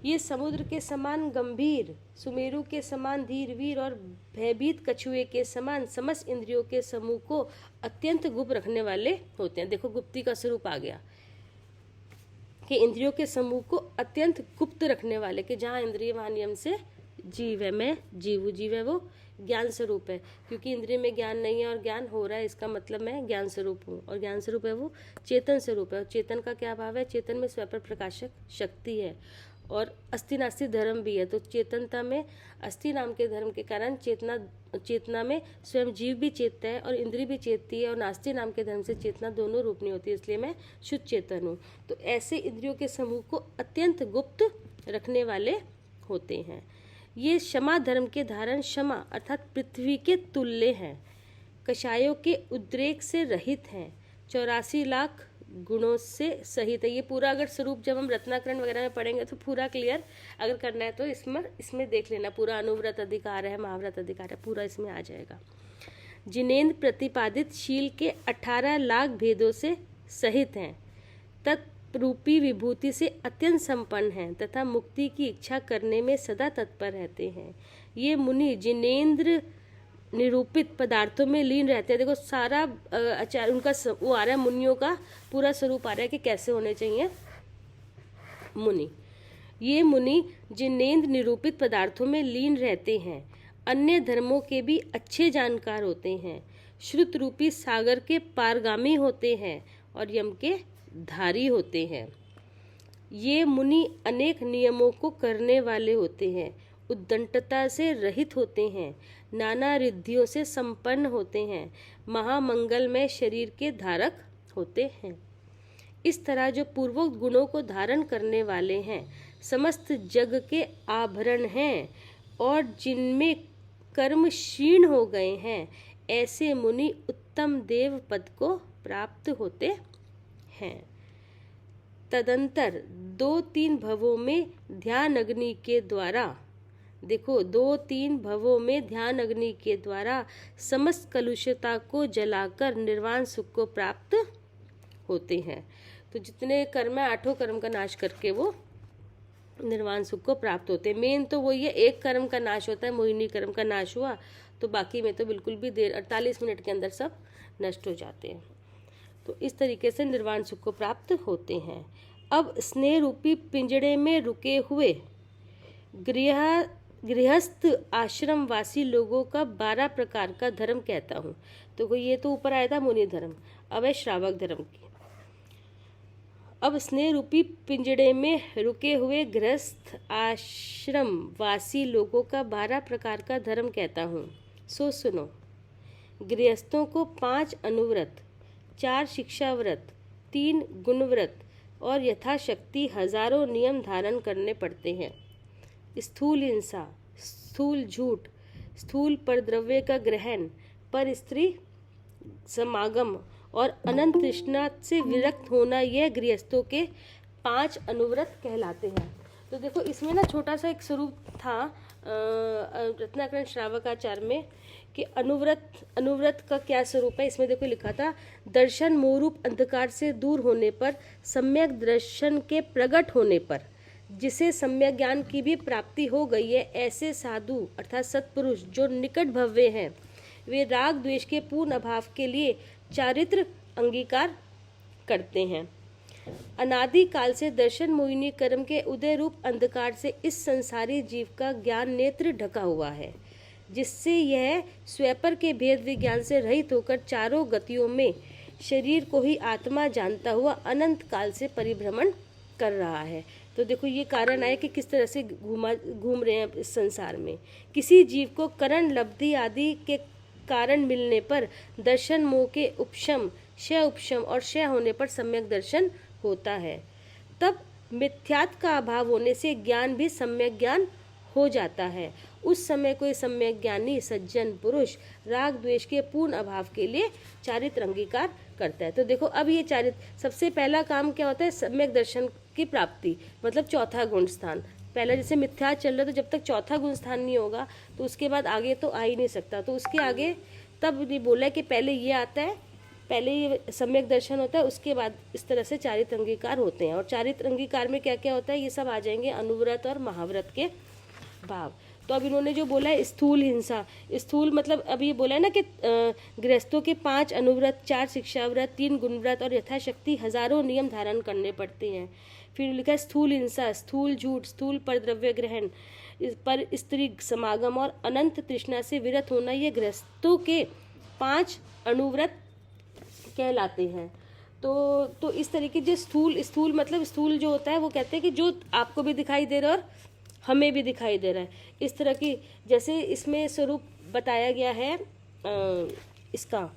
ये समुद्र के समान गंभीर, सुमेरु के समान धीर वीर और भयभीत कछुए के समान समस्त इंद्रियों के समूह को अत्यंत गुप्त रखने वाले होते हैं। देखो, गुप्ती का स्वरूप आ गया कि इंद्रियों के समूह को अत्यंत गुप्त रखने वाले, कि जहाँ इंद्रिय वहाँ नियम से जीव है, मैं जीव है, वो ज्ञान स्वरूप है। क्योंकि इंद्रिय में ज्ञान नहीं है और ज्ञान हो रहा है, इसका मतलब मैं ज्ञान स्वरूप हूँ, और ज्ञान स्वरूप है वो चेतन स्वरूप है। और चेतन का क्या भाव है? चेतन में स्वयं प्रकाशक शक्ति है और अस्थि नास्ति धर्म भी है। तो चेतनता में अस्थि नाम के धर्म के कारण चेतना में स्वयं जीव भी चेतता है और इंद्रिय भी चेतती है, और नास्ति नाम के धर्म से चेतना दोनों रूपनी होती है, इसलिए मैं शुद्ध चेतन हूँ। तो ऐसे इंद्रियों के समूह को अत्यंत गुप्त रखने वाले होते हैं। ये क्षमा धर्म के धारण क्षमा अर्थात पृथ्वी के तुल्य हैं। कषायों के उद्रेक से रहित हैं। 84 लाख गुणों से सहित है। ये पूरा अगर स्वरूप जब हम रत्नाकरण वगैरह में पढ़ेंगे तो पूरा क्लियर अगर करना है तो इसमें देख लेना, पूरा अनुव्रत अधिकार है, महाव्रत अधिकार है, पूरा इसमें आ जाएगा। जिनेन्द्र प्रतिपादित शील के 18 लाख भेदों से सहित हैं, तत्रूपी विभूति से अत्यंत संपन्न हैं तथा मुक्ति की इच्छा करने में सदा तत्पर रहते हैं। ये मुनि जिनेन्द्र निरूपित पदार्थों में लीन रहते हैं। देखो, सारा आचार उनका वो आ रहा है, मुनियों का पूरा स्वरूप आ रहा है कि कैसे होने चाहिए मुनि। ये मुनि जिनेन्द्र निरूपित पदार्थों में लीन रहते हैं, अन्य धर्मों के भी अच्छे जानकार होते हैं, श्रुत रूपी सागर के पारगामी होते हैं और यम के धारी होते हैं। ये मुनि अनेक नियमों को करने वाले होते हैं, उद्दंडता से रहित होते हैं, नाना रिद्धियों से संपन्न होते हैं, महामंगलमय शरीर के धारक होते हैं। इस तरह जो पूर्वोक्त गुणों को धारण करने वाले हैं, समस्त जग के आभरण हैं और जिनमें कर्म क्षीण हो गए हैं, ऐसे मुनि उत्तम देव पद को प्राप्त होते हैं। तदंतर 2-3 भवों में ध्यान अग्नि के द्वारा, देखो 2-3 भवों में ध्यान अग्नि के द्वारा समस्त कलुषता को जलाकर निर्वाण सुख को प्राप्त होते हैं। तो जितने कर्म है 8 कर्म का नाश करके वो निर्वाण सुख को प्राप्त होते हैं। मेन तो वो ये एक कर्म का नाश होता है, मोहिनी कर्म का नाश हुआ तो बाकी में तो बिल्कुल भी 48 मिनट के अंदर सब नष्ट हो जाते हैं। तो इस तरीके से निर्वाण सुख को प्राप्त होते हैं। अब स्नेह रूपी पिंजड़े में रुके हुए गृहस्थ आश्रम वासी लोगों का 12 प्रकार का धर्म कहता हूँ। तो ये तो ऊपर आया था मुनि धर्म, अब है श्रावक धर्म की। अब स्नेह रूपी पिंजड़े में रुके हुए गृहस्थ आश्रम वासी लोगों का 12 प्रकार का धर्म कहता हूँ, सो सुनो। गृहस्थों को 5 अनुव्रत, 4 शिक्षाव्रत, 3 गुणव्रत और यथाशक्ति हजारों नियम धारण करने पड़ते हैं। स्थूल हिंसा, स्थूल झूठ, स्थूल परद्रव्य का ग्रहण, पर स्त्री समागम और अनंत तृष्णा से विरक्त होना, यह गृहस्थों के 5 अनुव्रत कहलाते हैं। तो देखो इसमें ना छोटा सा एक स्वरूप था, रत्नाकरण श्रावकाचार्य में कि अनुव्रत का क्या स्वरूप है। इसमें देखो लिखा था, दर्शन मोहरूप अंधकार से दूर होने पर, सम्यक दर्शन के प्रकट होने पर, जिसे सम्यक ज्ञान की भी प्राप्ति हो गई है, ऐसे साधु अर्थात सत्पुरुष जो निकट भव्य हैं, वे राग द्वेष के पूर्ण अभाव के लिए चारित्र अंगीकार करते हैं। अनादि काल से दर्शन मोहिनी कर्म के उदय रूप अंधकार से इस संसारी जीव का ज्ञान नेत्र ढका हुआ है, जिससे यह स्वपर के भेद विज्ञान से रहित होकर चारों गतियों में शरीर को ही आत्मा जानता हुआ अनंत काल से परिभ्रमण कर रहा है। तो देखो ये कारण है कि किस तरह से घूम रहे हैं इस संसार में। किसी जीव को करण लब्धि आदि के कारण मिलने पर दर्शन मोह के उपशम और क्षय होने पर सम्यक दर्शन होता है। तब मिथ्यात्व का अभाव होने से ज्ञान भी सम्यक ज्ञान हो जाता है। उस समय कोई सम्यक ज्ञानी सज्जन पुरुष राग द्वेष के पूर्ण अभाव के लिए चारित्र अंगीकार करता है। तो देखो अब ये चारित्र, सबसे पहला काम क्या होता है, सम्यक दर्शन की प्राप्ति, मतलब चौथा गुण स्थान। पहला जैसे मिथ्या चल रहा है, तो जब तक चौथा गुण स्थान नहीं होगा तो उसके बाद आगे तो आ ही नहीं सकता। तो उसके आगे तब ये बोला है कि पहले ये आता है, पहले ये सम्यक दर्शन होता है, उसके बाद इस तरह से चारित्र अंगीकार होते हैं। और चारित्र अंगीकार में क्या क्या होता है, ये सब आ जाएंगे अनुव्रत और महाव्रत के भाव। तो अब इन्होंने जो बोला है स्थूल हिंसा, स्थूल मतलब अब ये बोला है ना कि गृहस्थों के 5 अनुव्रत, 4 शिक्षाव्रत, 3 गुणव्रत और यथाशक्ति हजारों नियम धारण करने पड़ते हैं। फिर लिखा है स्थूल हिंसा, स्थूल झूठ, स्थूल परद्रव्य ग्रहण, पर स्त्री समागम और अनंत तृष्णा से विरत होना, ये गृहस्थों के 5 अनुव्रत कहलाते हैं। तो इस तरीके जो स्थूल मतलब स्थूल जो होता है वो कहते हैं कि जो आपको भी दिखाई दे रहा है और हमें भी दिखाई दे रहा है, इस तरह की। जैसे इसमें स्वरूप बताया गया है इसका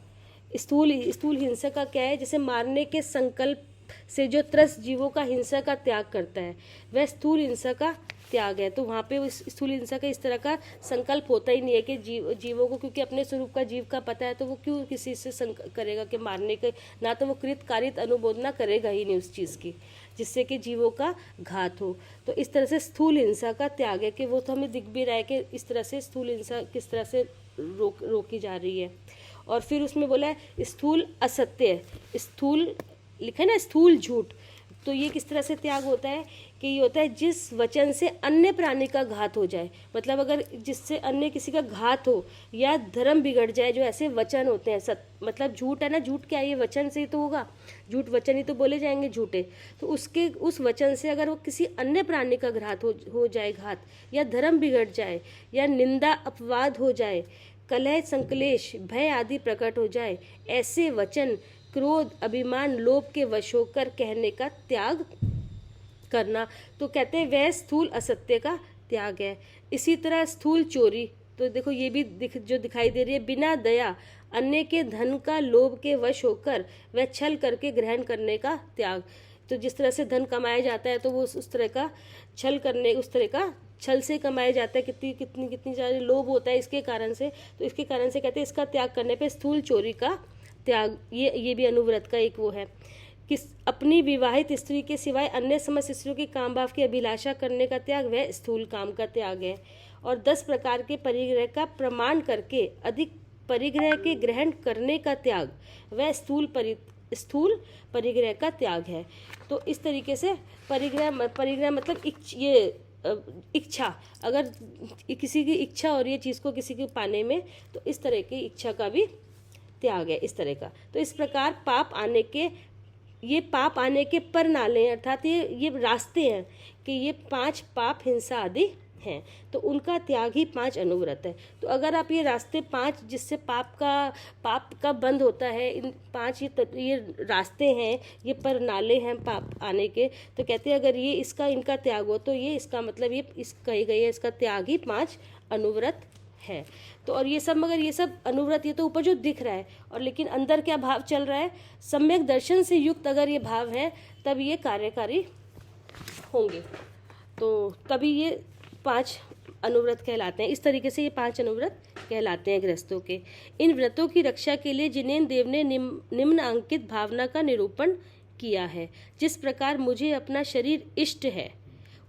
स्थूल हिंसा का क्या है, जैसे मारने के संकल्प से जो त्रस्त जीवों का हिंसा का त्याग करता है, वह स्थूल हिंसा का त्याग है। तो वहाँ पे उस स्थूल हिंसा का इस तरह का संकल्प होता ही नहीं है कि जीवों को, क्योंकि अपने स्वरूप का जीव का पता है, तो वो क्यों किसी से करेगा कि मारने के, ना तो वो कृत कारित अनुमोदना करेगा ही नहीं उस चीज़ की जिससे कि जीवों का घात हो। तो इस तरह से स्थूल हिंसा का त्याग है कि वो तो हमें दिख भी रहा है कि इस तरह से स्थूल हिंसा किस तरह से रोकी जा रही है। और फिर उसमें बोला है स्थूल असत्य, स्थूल लिखा है ना स्थूल झूठ, तो ये किस तरह से त्याग होता है कि ये होता है जिस वचन से अन्य प्राणी का घात हो जाए, मतलब अगर जिससे अन्य किसी का घात हो या धर्म बिगड़ जाए, जो ऐसे वचन होते हैं मतलब झूठ है ना, झूठ क्या है, ये वचन से ही तो होगा, झूठ वचन ही तो बोले जाएंगे झूठे। तो उस वचन से अगर वो किसी अन्य प्राणी का घात हो जाए, घात या धर्म बिगड़ जाए या निंदा अपवाद हो जाए, कलह संकलेश भय आदि प्रकट हो जाए, ऐसे वचन क्रोध अभिमान लोभ के वश होकर कहने का त्याग करना, तो कहते हैं वह स्थूल असत्य का त्याग है। इसी तरह स्थूल चोरी, तो देखो ये भी जो दिखाई दे रही है, बिना दया अन्य के धन का लोभ के वश होकर वह छल करके ग्रहण करने का त्याग। तो जिस तरह से धन कमाया जाता है तो वो उस तरह का छल करने, उस तरह का छल से कमाया जाता है, कितनी ज़्यादा लोभ होता है इसके कारण से। तो इसके कारण से कहते हैं इसका त्याग करने पे स्थूल चोरी का त्याग, ये भी अनुव्रत का एक वो है। अपनी विवाहित स्त्री के सिवाय अन्य समस्त स्त्रियों के काम भाव की अभिलाषा करने का त्याग वह स्थूल काम का त्याग है। और 10 प्रकार के परिग्रह का प्रमाण करके अधिक परिग्रह के ग्रहण करने का त्याग वह स्थूल परिग्रह का त्याग है। तो इस तरीके से परिग्रह मतलब इच्छा, अगर किसी की इच्छा हो रही है चीज़ को किसी को पाने में, तो इस तरह की इच्छा का भी त्याग है इस तरह का। तो इस प्रकार पाप आने के पर नाले, अर्थात ये रास्ते हैं कि ये 5 पाप हिंसा आदि हैं, तो उनका त्याग ही 5 अनुव्रत है। तो अगर आप ये रास्ते 5 जिससे पाप का बंद होता है, इन 5 ये रास्ते हैं, ये पर नाले हैं पाप आने के, तो कहते हैं अगर ये इनका त्याग हो तो ये इसका मतलब ये कही गई है इसका त्याग ही 5 अनुव्रत है। तो और ये सब, मगर ये सब अनुव्रत ये तो ऊपर जो दिख रहा है, और लेकिन अंदर क्या भाव चल रहा है, सम्यक दर्शन से युक्त अगर ये भाव है तब ये कार्यकारी होंगे, तो तभी ये 5 अनुव्रत कहलाते हैं। इस तरीके से ये 5 अनुव्रत कहलाते हैं गृहस्थों के। इन व्रतों की रक्षा के लिए जिनेन्द्र देव ने निम्नांकित भावना का निरूपण किया है। जिस प्रकार मुझे अपना शरीर इष्ट है,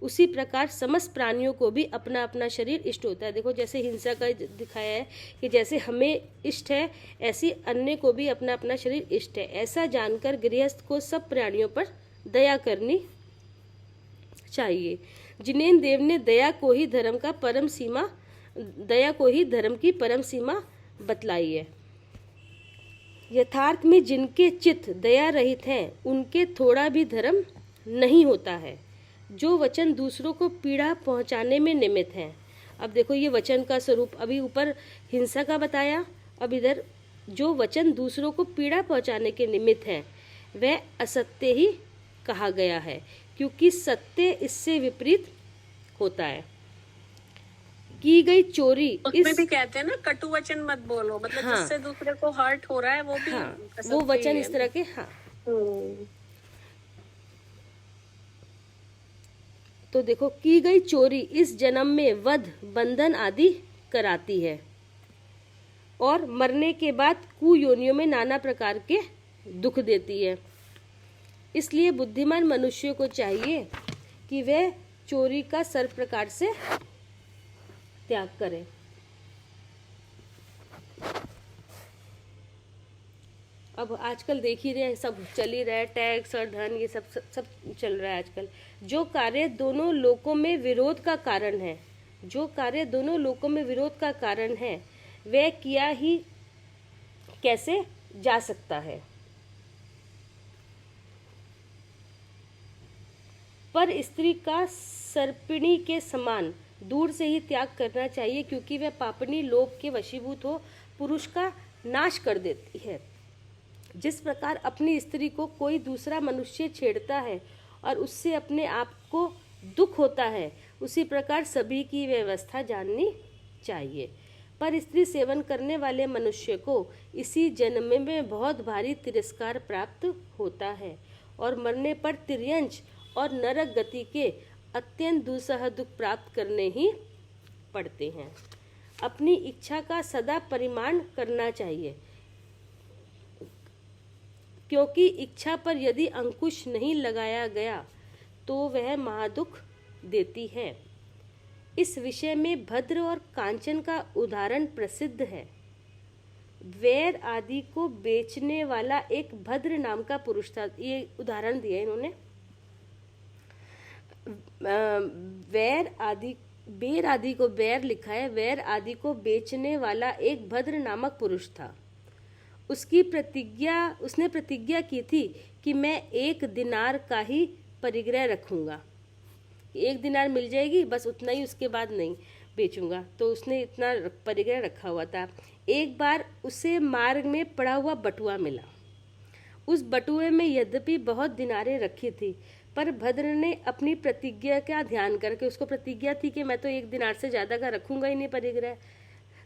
उसी प्रकार समस्त प्राणियों को भी अपना अपना शरीर इष्ट होता है। देखो जैसे हिंसा का दिखाया है कि जैसे हमें इष्ट है ऐसी अन्य को भी अपना अपना शरीर इष्ट है। ऐसा जानकर गृहस्थ को सब प्राणियों पर दया करनी चाहिए। जिनेन्द्र देव ने दया को ही धर्म की परम सीमा बतलाई है। यथार्थ में जिनके चित्त दया रहित हैं उनके थोड़ा भी धर्म नहीं होता है। जो वचन दूसरों को पीड़ा पहुंचाने में निमित्त हैं। अब देखो ये वचन का स्वरूप, अभी ऊपर हिंसा का बताया, अब इधर जो वचन दूसरों को पीड़ा पहुंचाने के निमित्त हैं वह असत्य ही कहा गया है, क्योंकि सत्य इससे विपरीत होता है। की गई चोरी उसमें भी कहते हैं ना कटु वचन मत बोलो, मतलब हाँ, जिससे दूसरे को हर्ट हो रहा है वो भी वो वचन इस तरह के। हाँ तो देखो, की गई चोरी इस जन्म में वध, बंधन आदि कराती है और मरने के बाद कुयोनियों में नाना प्रकार के दुख देती है। इसलिए बुद्धिमान मनुष्य को चाहिए कि वह चोरी का सर्व प्रकार से त्याग करे। अब आजकल देख ही रहे हैं, सब चल ही रहा है, टैक्स और धन ये सब चल रहा है आजकल। जो कार्य दोनों लोकों में विरोध का कारण है, वह किया ही कैसे जा सकता है। पर स्त्री का सर्पिणी के समान दूर से ही त्याग करना चाहिए, क्योंकि वह पापनी लोभ के वशीभूत हो पुरुष का नाश कर देती है। जिस प्रकार अपनी स्त्री को कोई दूसरा मनुष्य छेड़ता है और उससे अपने आप को दुख होता है, उसी प्रकार सभी की व्यवस्था जाननी चाहिए। पर स्त्री सेवन करने वाले मनुष्य को इसी जन्म में बहुत भारी तिरस्कार प्राप्त होता है और मरने पर तिर्यंच और नरक गति के अत्यंत दुस्सह दुख प्राप्त करने ही पड़ते हैं। अपनी इच्छा का सदा परिमाण करना चाहिए, क्योंकि इच्छा पर यदि अंकुश नहीं लगाया गया तो वह महादुख देती है। इस विषय में भद्र और कांचन का उदाहरण प्रसिद्ध है। वैर आदि को बेचने वाला एक भद्र नाम का पुरुष था। ये उदाहरण दिया इन्होंने। बेर आदि को बैर लिखा है। वैर आदि को बेचने वाला एक भद्र नामक पुरुष था। उसने प्रतिज्ञा की थी कि मैं 1 दिनार का ही परिग्रह रखूंगा। 1 दिनार मिल जाएगी बस, उतना ही, उसके बाद नहीं बेचूंगा। तो उसने इतना परिग्रह रखा हुआ था। एक बार उसे मार्ग में पड़ा हुआ बटुआ मिला। उस बटुए में यद्यपि बहुत दिनारें रखी थी, पर भद्र ने अपनी प्रतिज्ञा का ध्यान करके, उसको प्रतिज्ञा थी कि मैं तो 1 दिनार से ज़्यादा का रखूंगा ही नहीं परिग्रह,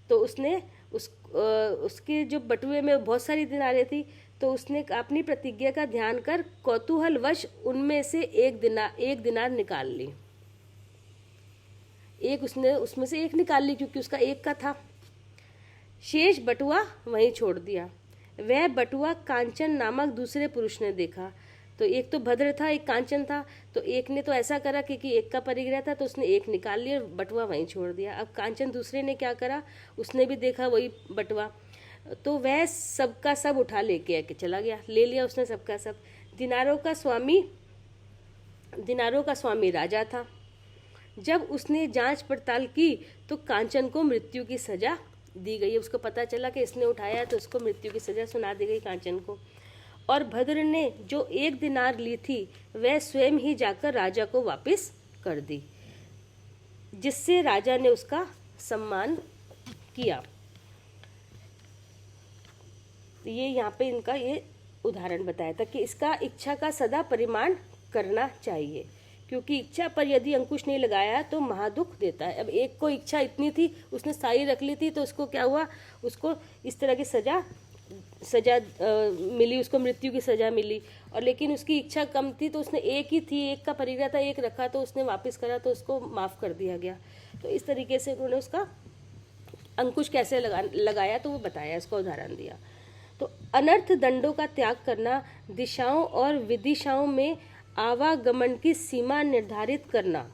तो उसने उसके जो बटुए में बहुत सारी दिनारें थी, तो उसने अपनी प्रतिज्ञा का ध्यान कर कौतूहलवश उनमें से एक दिनार निकाल ली। उसने उसमें से एक निकाल ली, क्योंकि उसका 1 का था। शेष बटुआ वहीं छोड़ दिया। वह बटुआ कांचन नामक दूसरे पुरुष ने देखा। तो एक तो भद्र था, एक कांचन था। तो एक ने तो ऐसा करा कि 1 का परिग्रह था, तो उसने 1 निकाल लिया, बटुआ वहीं छोड़ दिया। अब कांचन दूसरे ने क्या करा, उसने भी देखा वही बटुआ, तो वह सबका सब उठा लेके आके चला गया, ले लिया उसने सबका सब। दिनारों का स्वामी राजा था। जब उसने जांच पड़ताल की तो कांचन को मृत्यु की सजा दी गई। उसको पता चला कि इसने उठाया, तो उसको मृत्यु की सजा सुना दी गई कांचन को। और भद्र ने जो 1 दिनार ली थी वह स्वयं ही जाकर राजा को वापस कर दी, जिससे राजा ने उसका सम्मान किया। ये यहाँ पे इनका ये उदाहरण बताया था कि इसका इच्छा का सदा परिमाण करना चाहिए, क्योंकि इच्छा पर यदि अंकुश नहीं लगाया तो महादुख देता है। अब एक को इच्छा इतनी थी, उसने सारी रख ली थी, तो उसको क्या हुआ, उसको इस तरह की सजा मिली, उसको मृत्यु की सजा मिली। और लेकिन उसकी इच्छा कम थी, तो उसने 1 ही थी, 1 का परिग्रह था, 1 रखा, तो उसने वापस करा, तो उसको माफ कर दिया गया। तो इस तरीके से उन्होंने उसका अंकुश कैसे लगाया तो वो बताया, इसका उदाहरण दिया। तो अनर्थ दंडों का त्याग करना, दिशाओं और विदिशाओं में आवागमन की सीमा निर्धारित करना,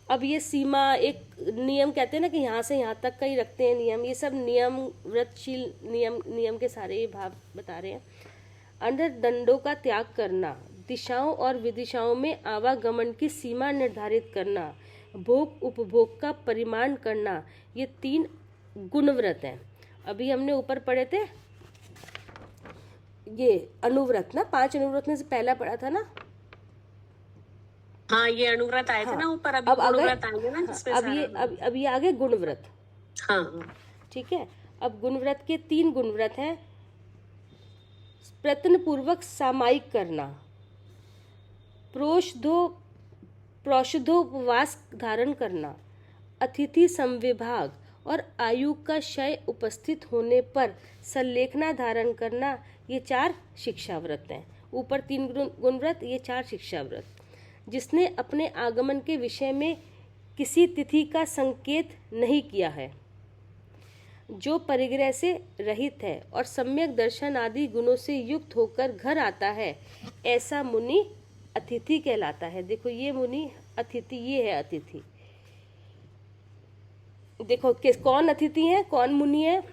अब ये सीमा, एक नियम कहते हैं ना कि यहाँ से यहाँ तक का ही रखते हैं नियम, ये सब नियम, व्रतशील नियम के सारे ये भाव बता रहे हैं। अंडर दंडों का त्याग करना, दिशाओं और विदिशाओं में आवागमन की सीमा निर्धारित करना, भोग उपभोग का परिमाण करना, ये 3 गुणव्रत हैं। अभी हमने ऊपर पढ़े थे ये अनुव्रत ना, 5 अनुव्रत में से पहला पढ़ा था ना। हाँ, ये अनुव्रत आए थे ना ऊपर, अब गुणव्रत आएंगे ना जिसमें अब ये आगे गुणव्रत। हाँ ठीक है। अब गुणव्रत के 3 गुणव्रत हैं। प्रयत्न पूर्वक सामायिक करना, प्रोषधोपवास धारण करना, अतिथि संविभाग और आयु का क्षय उपस्थित होने पर संलेखना धारण करना, ये 4 शिक्षा व्रत हैं। ऊपर 3 गुणव्रत, ये 4 शिक्षा व्रत। जिसने अपने आगमन के विषय में किसी तिथि का संकेत नहीं किया है, जो परिग्रह से रहित है और सम्यक दर्शन आदि गुणों से युक्त होकर घर आता है, ऐसा मुनि अतिथि कहलाता है। देखो ये मुनि अतिथि, ये है अतिथि। देखो कौन अतिथि है, कौन मुनि है?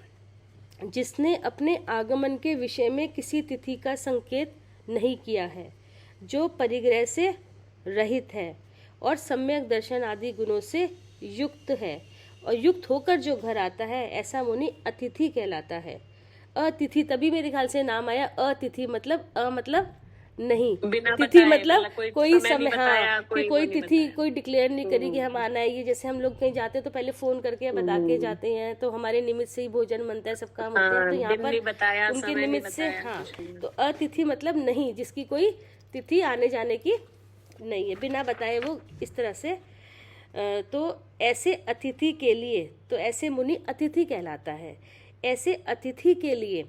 जिसने अपने आगमन के विषय में किसी तिथि का संकेत नहीं किया है, जो परिग्रह से रहित है और सम्यक दर्शन आदि गुणों से युक्त है और युक्त होकर जो घर आता है, ऐसा मुनि अतिथि कहलाता है। अतिथि, तभी मेरे ख्याल से नाम आया अतिथि, मतलब मतलब नहीं, तिथि मतलब कोई समय, हाँ, कि कोई तिथि कोई डिक्लेयर नहीं करी कि हम आना है। ये जैसे हम लोग कहीं जाते हैं तो पहले फोन करके बता के जाते हैं, तो हमारे निमित्त से ही भोजन बनता है, सब काम होते हैं। तो यहाँ पर उनके निमित्त से, हाँ, तो अतिथि मतलब नहीं, जिसकी कोई तिथि आने जाने की नहीं है, बिना बताए वो इस तरह से। तो ऐसे अतिथि के लिए, तो ऐसे मुनि अतिथि कहलाता है। ऐसे अतिथि के लिए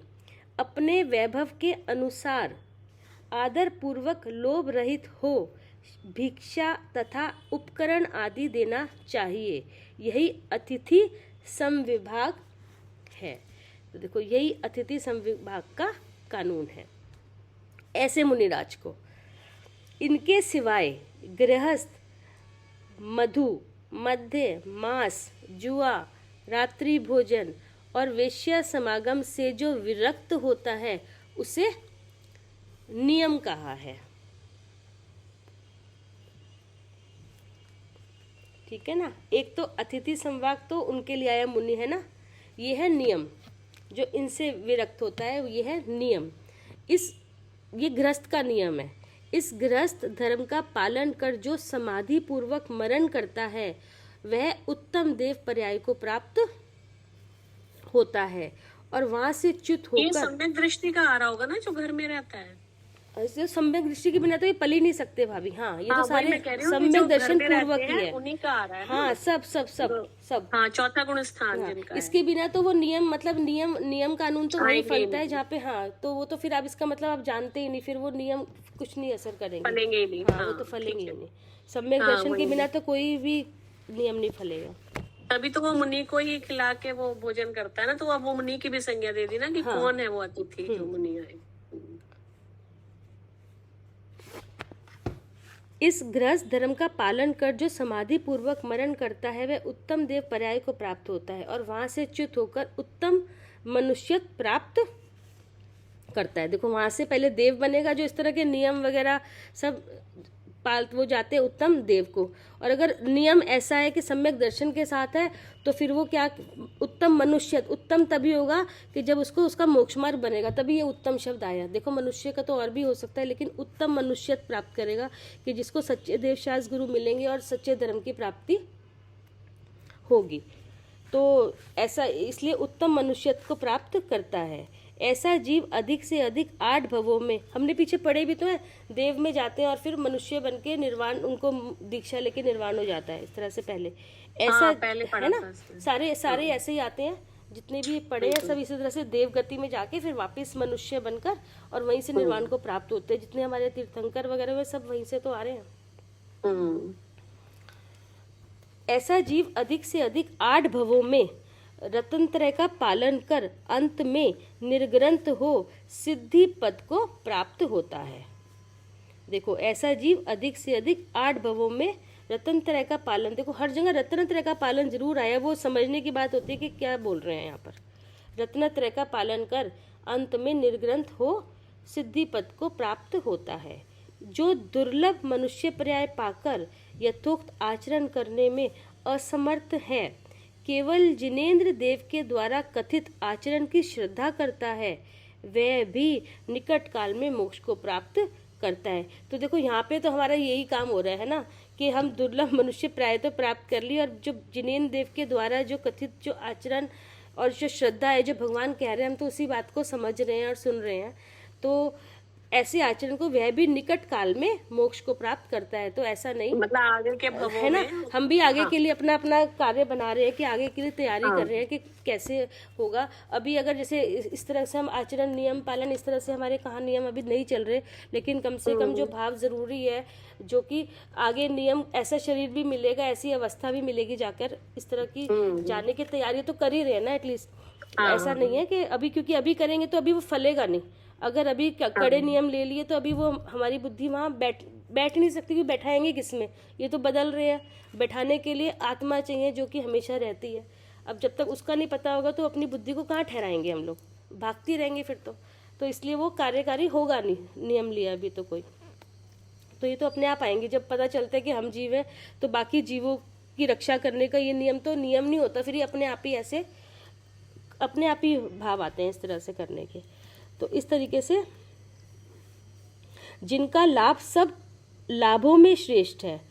अपने वैभव के अनुसार आदर पूर्वक लोभ रहित हो भिक्षा तथा उपकरण आदि देना चाहिए। यही अतिथि समविभाग है। तो देखो यही अतिथि समविभाग का कानून है। ऐसे मुनिराज को इनके सिवाय गृहस्थ मधु, मध्य, मांस, जुआ, रात्रि भोजन और वेश्या समागम से जो विरक्त होता है, उसे नियम कहा है। ठीक है ना। एक तो अतिथि संवाग तो उनके लिए आया मुनि है ना, ये है नियम। जो इनसे विरक्त होता है ये है नियम। ये गृहस्थ का नियम है। इस गृहस्थ धर्म का पालन कर जो समाधि पूर्वक मरण करता है, वह उत्तम देव पर्याय को प्राप्त होता है और वहां से च्युत होकर, ये सम्यक दृष्टि का आ रहा होगा ना, जो घर में रहता है। ऐसे सम्यक दृष्टि के बिना तो ये पल ही नहीं सकते भाभी। हाँ, ये तो सारे सम्यक दर्शन पूर्वक ही है, उन्हीं का आ रहा है। हाँ, सब। हाँ, चौथा गुण स्थान जिनका इसके बिना तो वो नियम, मतलब नियम कानून तो वही फलता है जहाँ पे, हाँ, तो वो तो फिर आप इसका मतलब आप जानते ही नहीं, फिर वो नियम कुछ नहीं असर करेंगे, फलेंगे ही नहीं। हाँ, वो तो फलेंगे ही नहीं। सम्यक दर्शन के बिना तो कोई भी नियम नहीं फलेगा। तभी तो वो मुनि को ही खिला के वो भोजन करता है ना। तो अब वो मुनि की भी संज्ञा दे दी ना कि कौन है वो अतिथि जो मुनि आए। इस गृहस्थ धर्म का पालन कर जो समाधि पूर्वक मरण करता है, वह उत्तम देव पर्याय को प्राप्त होता है और वहां से च्युत होकर उत्तम मनुष्यत्व प्राप्त करता है। देखो वहां से पहले देव बनेगा, जो इस तरह के नियम वगैरह सब पाल, वो जाते हैं उत्तम देव को। और अगर नियम ऐसा है कि सम्यक दर्शन के साथ है, तो फिर वो क्या, उत्तम मनुष्यत्व, उत्तम तभी होगा कि जब उसका मोक्ष मार्ग बनेगा, तभी ये उत्तम शब्द आया। देखो मनुष्य का तो और भी हो सकता है, लेकिन उत्तम मनुष्यत्व प्राप्त करेगा कि जिसको सच्चे देवशास्त्र गुरु मिलेंगे और सच्चे धर्म की प्राप्ति होगी। तो ऐसा इसलिए उत्तम मनुष्यत्व को प्राप्त करता है। ऐसा जीव अधिक से अधिक 8 भवों में, हमने पीछे पढ़े भी तो है, देव में जाते हैं और फिर मनुष्य बन के निर्वाण, उनको दीक्षा लेके निर्वाण हो जाता है। इस तरह से पहले ऐसा पहले है ना, सारे ऐसे ही आते हैं, जितने भी पढ़े हैं सब इसी तरह से देव गति में जाके फिर वापस मनुष्य बनकर और वहीं से निर्वाण को प्राप्त होते हैं। जितने हमारे तीर्थंकर वगैरह वे सब वहीं से तो आ रहे हैं। ऐसा जीव अधिक से अधिक 8 भवों में रतनत्रय का पालन कर अंत में निर्ग्रंथ हो सिद्धि पद को प्राप्त होता है। देखो ऐसा जीव अधिक से अधिक 8 भवों में रत्नत्रय का पालन, देखो हर जगह रत्नत्रय का पालन जरूर आया, वो समझने की बात होती है कि क्या बोल रहे हैं यहाँ पर। रत्नत्रय का पालन कर अंत में निर्ग्रंथ हो सिद्धि पद को प्राप्त होता है। जो दुर्लभ मनुष्य पर्याय पाकर यथोक्त आचरण करने में असमर्थ है, केवल जिनेंद्र देव के द्वारा कथित आचरण की श्रद्धा करता है, वह भी निकट काल में मोक्ष को प्राप्त करता है। तो देखो यहाँ पे तो हमारा यही काम हो रहा है ना कि हम दुर्लभ मनुष्य प्राय तो प्राप्त कर ली, और जो जिनेंद्र देव के द्वारा जो कथित जो आचरण और जो श्रद्धा है जो भगवान कह रहे हैं, हम तो उसी बात को समझ रहे हैं और सुन रहे हैं। तो ऐसे आचरण को वह भी निकट काल में मोक्ष को प्राप्त करता है। तो ऐसा नहीं मतलब आगे के है ना, हम भी आगे के लिए अपना अपना कार्य बना रहे हैं कि आगे के लिए तैयारी कर रहे हैं कि कैसे होगा। अभी अगर जैसे इस तरह से हम आचरण नियम पालन इस तरह से हमारे कहाँ नियम अभी नहीं चल रहे, लेकिन कम से कम जो भाव जरूरी है, जो कि आगे नियम ऐसा शरीर भी मिलेगा, ऐसी अवस्था भी मिलेगी जाकर, इस तरह की जाने की तैयारी तो कर ही रहे हैं ना एटलीस्ट। ऐसा नहीं है कि अभी क्योंकि अभी करेंगे तो अभी वो फलेगा नहीं। अगर अभी कड़े नियम ले लिए तो अभी वो हमारी बुद्धि वहाँ बैठ नहीं सकती, क्योंकि बैठाएंगे किसमें, ये तो बदल रहे हैं। बैठाने के लिए आत्मा चाहिए जो कि हमेशा रहती है। अब जब तक उसका नहीं पता होगा तो अपनी बुद्धि को कहाँ ठहराएंगे हम लोग, भागती रहेंगे फिर तो इसलिए वो कार्यकारी होगा नहीं नियम लिया अभी तो कोई। तो ये तो अपने आप आएंगे जब पता चलता है कि हम जीव हैं, तो बाकी जीवों की रक्षा करने का ये नियम तो नियम नहीं होता, फिर ये अपने आप ही ऐसे अपने आप ही भाव आते हैं इस तरह से करने के। तो इस तरीके से जिनका लाभ सब लाभों में श्रेष्ठ है,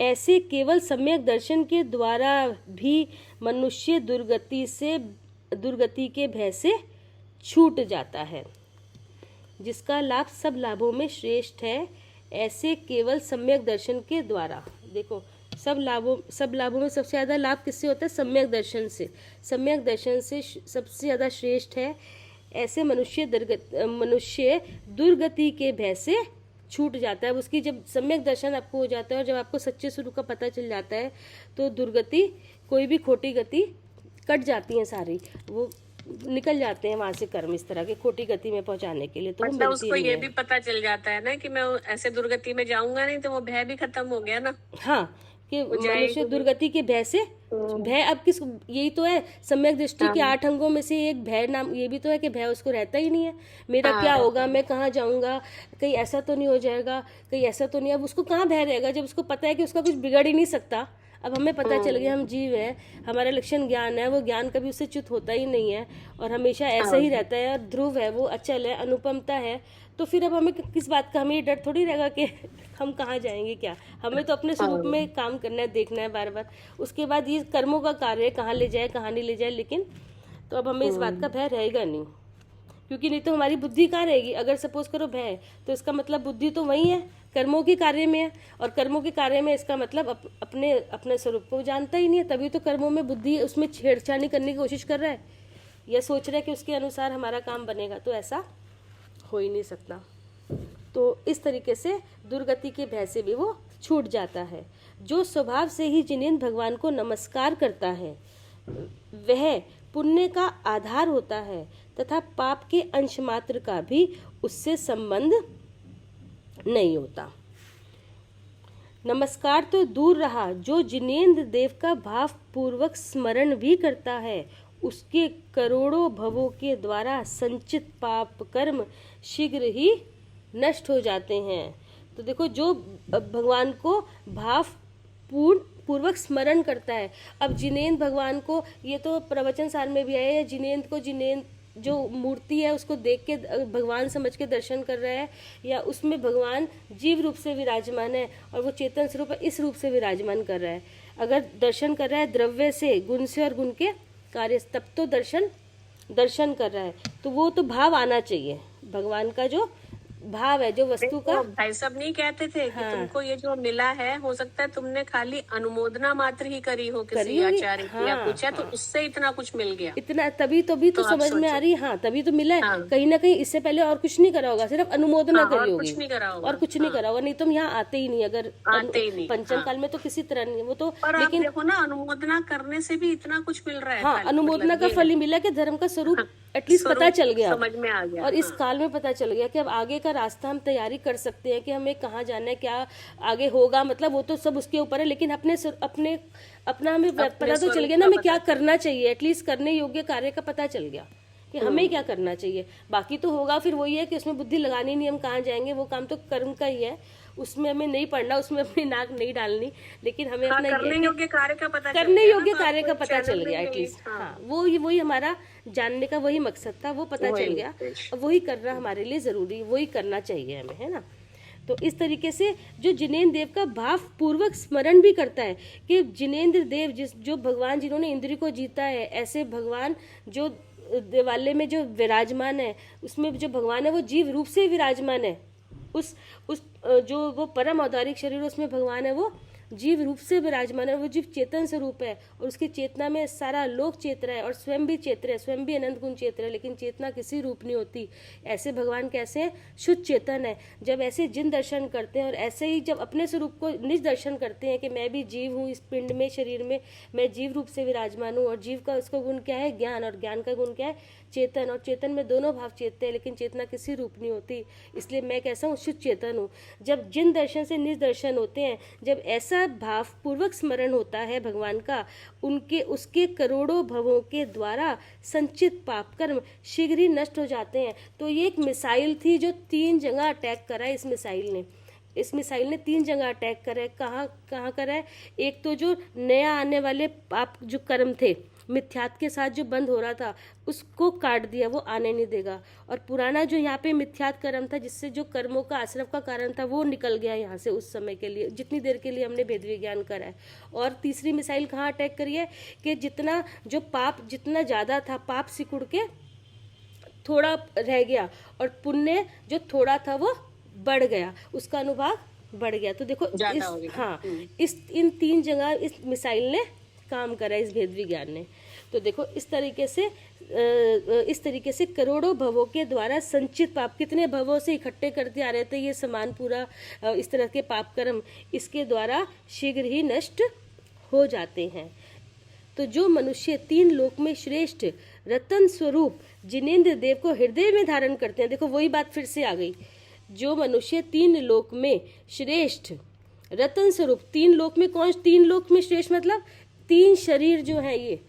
ऐसे केवल सम्यक दर्शन के द्वारा भी मनुष्य दुर्गति के भय से छूट जाता है। जिसका लाभ सब लाभों में श्रेष्ठ है, ऐसे केवल सम्यक दर्शन के द्वारा, देखो सब लाभों में सबसे ज़्यादा लाभ किससे होता है? सम्यक दर्शन से। सम्यक दर्शन से सबसे ज़्यादा श्रेष्ठ है, ऐसे मनुष्य दुर्गति के भय से छूट जाता है। उसकी जब सम्यक दर्शन आपको हो जाता है और जब आपको सच्चे स्वरूप का पता चल जाता है तो दुर्गति, कोई भी खोटी गति कट जाती है सारी, वो निकल जाते हैं वहां से कर्म इस तरह के खोटी गति में पहुंचाने के लिए। तो मतलब उसको ये भी पता चल जाता है ना कि मैं ऐसे दुर्गति में जाऊंगा नहीं, तो वो भय भी खत्म हो गया ना। हाँ, कि मनुष्य दुर्गति के भय से, भय अब किस, यही तो है सम्यक दृष्टि के 8 अंगों में से एक भय नाम, ये भी तो है कि भय उसको रहता ही नहीं है। मेरा क्या होगा, मैं कहाँ जाऊंगा, कहीं ऐसा तो नहीं हो जाएगा, कहीं ऐसा तो नहीं। अब उसको कहाँ भय रहेगा जब उसको पता है कि उसका कुछ बिगड़ ही नहीं सकता। अब हमें पता चल गया हम जीव है, हमारा लक्षण ज्ञान है, वो ज्ञान कभी उससे च्युत होता ही नहीं है और हमेशा ऐसा ही रहता है, और ध्रुव है, वो अचल है, अनुपमता है। तो फिर अब हमें किस बात का, हमें ये डर थोड़ी रहेगा कि हम कहाँ जाएंगे, क्या, हमें तो अपने स्वरूप में काम करना है, देखना है बार बार। उसके बाद ये कर्मों का कार्य है, कहाँ ले जाए कहाँ नहीं ले जाए, लेकिन तो अब हमें इस बात का भय रहेगा नहीं, क्योंकि नहीं तो हमारी बुद्धि कहाँ रहेगी। अगर सपोज करो भय, तो इसका मतलब बुद्धि तो वही है, कर्मों के कार्य में है, और कर्मों के कार्य में इसका मतलब अपने स्वरूप को जानता ही नहीं है। तभी तो कर्मों में बुद्धि उसमें छेड़छाड़ी करने की कोशिश कर रहा है, या सोच रहा है कि उसके अनुसार हमारा काम बनेगा, तो ऐसा हो ही नहीं सकता। तो इस तरीके से दुर्गति के भय से भी वो छूट जाता है। जो स्वभाव से ही जिनेंद्र भगवान को नमस्कार करता है, वह पुण्य का आधार होता है तथा पाप के अंश मात्र का भी उससे संबंध नहीं होता। नमस्कार तो दूर रहा, जो जिनेंद्र देव का भाव पूर्वक स्मरण भी करता है, उसके करोड़ों भवों के द्वारा संचित पाप कर्म शीघ्र ही नष्ट हो जाते हैं। तो देखो, जो भगवान को भाव पूर्वक स्मरण करता है। अब जिनेंद्र भगवान को, ये तो प्रवचन सार में भी आया है, जिनेंद्र जो मूर्ति है उसको देख के भगवान समझ के दर्शन कर रहा है, या उसमें भगवान जीव रूप से विराजमान है और वो चेतन स्वरूप इस रूप से विराजमान कर रहा है। अगर दर्शन कर रहा है द्रव्य से, गुण से और गुण के कार्य, तब तो दर्शन कर रहा है, तो वो तो भाव आना चाहिए। भगवान का जो भाव है, जो वस्तु का, भाई सब नहीं कहते थे कि तुमको ये जो मिला है, हो सकता है तुमने खाली अनुमोदना मात्र ही करी हो किसी आचार्य की, या कुछ है, तो उससे इतना कुछ मिल गया, इतना तभी तो समझ में आ रही। हाँ, तभी तो मिला है। कहीं ना कहीं इससे पहले और कुछ नहीं करा होगा, सिर्फ अनुमोदना करी होगी, और कुछ नहीं करा होगा, नहीं तुम यहाँ आते ही नहीं। अगर पंचम काल में तो किसी तरह नहीं, वो तो, लेकिन देखो ना, अनुमोदना करने से भी इतना कुछ मिल रहा है। हाँ, अनुमोदना का फल ही मिला कि धर्म का स्वरूप एटलीस्ट पता चल गया, समझ में आ गया। और इस काल में पता चल गया कि अब आगे का रास्ता हम तैयारी कर सकते हैं कि हमें कहाँ जाना है, क्या आगे होगा, मतलब वो तो सब उसके ऊपर है, लेकिन अपना हमें पता तो चल गया ना, हमें क्या करना चाहिए, एटलीस्ट करने योग्य कार्य का पता चल गया कि हमें क्या करना चाहिए। बाकी तो होगा फिर वही है कि उसमें बुद्धि लगानी नहीं, हम कहाँ जाएंगे, वो काम तो कर्म का ही है, उसमें हमें नहीं पढ़ना, उसमें अपनी नाक नहीं डालनी, लेकिन हमें अपना करने योग्य कार्य का पता करने योग्य कार्य का पता चल गया एटलीस्ट। हाँ, वही हमारा जानने का वही मकसद था, वो पता चल गया, वही करना हमारे लिए जरूरी, वही करना चाहिए हमें, है ना। तो इस तरीके से जो जिनेंद्र देव का भाव पूर्वक स्मरण भी करता है कि जिनेंद्र देव जो भगवान जिन्होंने इंद्रिय को जीता है, ऐसे भगवान जो देवालय में जो विराजमान है, उसमें जो भगवान है वो जीव रूप से विराजमान है, उस जो वो परम औदारिक शरीर उसमें भगवान है वो जीव रूप से विराजमान है, वो जीव चेतन स्वरूप है और उसकी चेतना में सारा लोक चेत रहा है और स्वयं भी चेत रहा है, स्वयं भी अनंत गुण चेत रहा है, लेकिन चेतना किसी रूप नहीं होती। ऐसे भगवान कैसे हैं? शुद्ध चेतन है। जब ऐसे जिन दर्शन करते हैं और ऐसे ही जब अपने स्वरूप को निज दर्शन करते हैं कि मैं भी जीव हूँ, इस पिंड में शरीर में मैं जीव रूप से विराजमान हूँ, और जीव का उसका गुण क्या है? ज्ञान, और ज्ञान का गुण क्या है? चेतन। और चेतन में दोनों भाव चेतते हैं, लेकिन चेतना किसी रूप नहीं होती, इसलिए मैं कैसा हूँ? शुद्ध चेतन हूँ। जब जिन दर्शन से निज दर्शन होते हैं, जब ऐसा भाव पूर्वक स्मरण होता है भगवान का, उसके करोड़ों भवों के द्वारा संचित पाप कर्म शीघ्र ही नष्ट हो जाते हैं। तो ये एक मिसाइल थी जो 3 जगह अटैक करा है। इस मिसाइल ने 3 जगह अटैक करा है। कहाँ करा है? एक तो जो नया आने वाले पाप जो कर्म थे, मिथ्यात्व के साथ जो बंद हो रहा था, उसको काट दिया, वो आने नहीं देगा। और पुराना जो यहाँ पे मिथ्यात्व कर्म था, जिससे जो कर्मों का आश्रव का कारण था, वो निकल गया यहाँ से उस समय के लिए, जितनी देर के लिए हमने भेद विज्ञान करा है। और तीसरी मिसाइल कहाँ अटैक करी है कि जितना जो पाप जितना ज़्यादा था, पाप सिकुड़ के थोड़ा रह गया और पुण्य जो थोड़ा था वो बढ़ गया, उसका अनुभाग बढ़ गया। तो देखो इन 3 जगह इस मिसाइल ने काम करा, इस भेद विज्ञान ने। तो देखो इस तरीके से करोड़ों भवों के द्वारा संचित पाप, कितने भवों से इकट्ठे करते आ रहे थे ये समान पूरा, इस तरह के पाप कर्म इसके द्वारा शीघ्र ही नष्ट हो जाते हैं। तो जो मनुष्य 3 लोक में श्रेष्ठ रतन स्वरूप जिनेंद्र देव को हृदय में धारण करते हैं, देखो वही बात फिर से आ गई, जो मनुष्य 3 लोक में श्रेष्ठ रतन स्वरूप, 3 लोक में कौन? 3 लोक में श्रेष्ठ मतलब 3 शरीर जो है, ये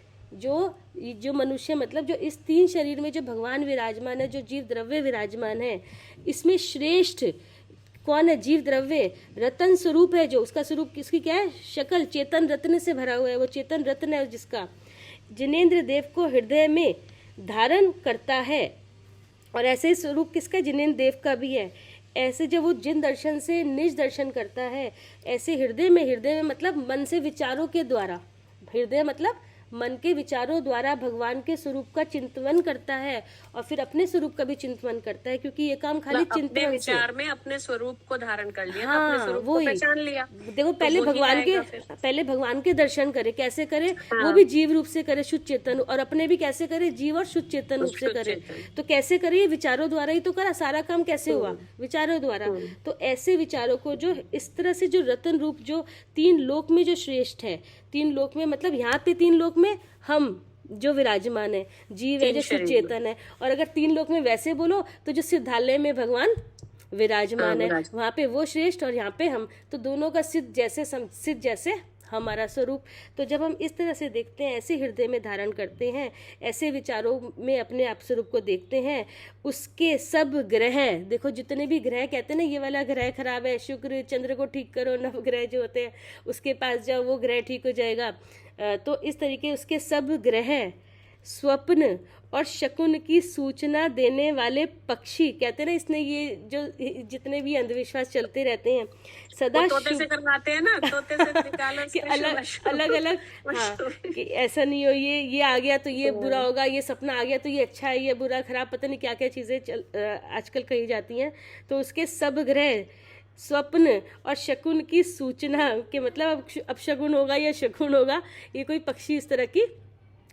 जो मनुष्य मतलब जो इस 3 शरीर में जो भगवान विराजमान है, जो जीव द्रव्य विराजमान है, इसमें श्रेष्ठ कौन है? जीव द्रव्य रतन स्वरूप है, जो उसका स्वरूप किसकी क्या है? शकल चेतन रत्न से भरा हुआ है, वो चेतन रत्न है, जिसका जिनेंद्र देव को हृदय में धारण करता है। और ऐसे ही स्वरूप किसका? जिनेंद्र देव का भी है। ऐसे जब वो जिन दर्शन से निज दर्शन करता है, ऐसे हृदय में मतलब मन से विचारों के द्वारा, हृदय मतलब मन के विचारों द्वारा भगवान के स्वरूप का चिंतन करता है और फिर अपने स्वरूप का भी चिंतन करता है, क्योंकि ये काम खाली चिंतन विचार में अपने स्वरूप को धारण कर लिया, अपने स्वरूप को पहचान लिया। देखो पहले भगवान के दर्शन करे, कैसे करे? वो भी जीव रूप से करे, शुद्ध चेतन, और अपने भी कैसे करे? जीव और शुद्ध चेतन रूप से करे। तो कैसे करे? विचारों द्वारा ही तो करा, सारा काम कैसे हुआ? विचारों द्वारा। तो ऐसे विचारों को जो इस तरह से जो रतन रूप, जो 3 लोक में जो श्रेष्ठ है, 3 लोक में मतलब यहाँ पे 3 लोक में हम जो विराजमान है, जीव है, जो शुद्ध चेतन है, और अगर 3 लोक में वैसे बोलो तो जो सिद्धालय में भगवान विराजमान है, वहां पे वो श्रेष्ठ और यहाँ पे हम, तो दोनों का सिद्ध जैसे हमारा स्वरूप। तो जब हम इस तरह से देखते हैं, ऐसे हृदय में धारण करते हैं, ऐसे विचारों में अपने आप स्वरूप को देखते हैं, उसके सब ग्रह, देखो जितने भी ग्रह कहते हैं ना, ये वाला ग्रह खराब है, शुक्र चंद्र को ठीक करो, नवग्रह जो होते हैं उसके पास जाओ, वो ग्रह ठीक हो जाएगा। तो इस तरीके उसके सब ग्रह, स्वप्न और शकुन की सूचना देने वाले पक्षी, कहते हैं ना, इसने ये जो जितने भी अंधविश्वास चलते रहते हैं सदा तोते से करवाते हैं ना, तोते से निकालो कि अलग हाँ, कि ऐसा नहीं हो, ये आ गया तो ये बुरा होगा, ये सपना आ गया तो ये अच्छा है, ये बुरा खराब, पता नहीं क्या क्या चीजें आजकल कही जाती हैं। तो उसके सब ग्रह, स्वप्न और शकुन की सूचना के मतलब अब शकुन होगा या शकुन होगा, ये कोई पक्षी इस तरह की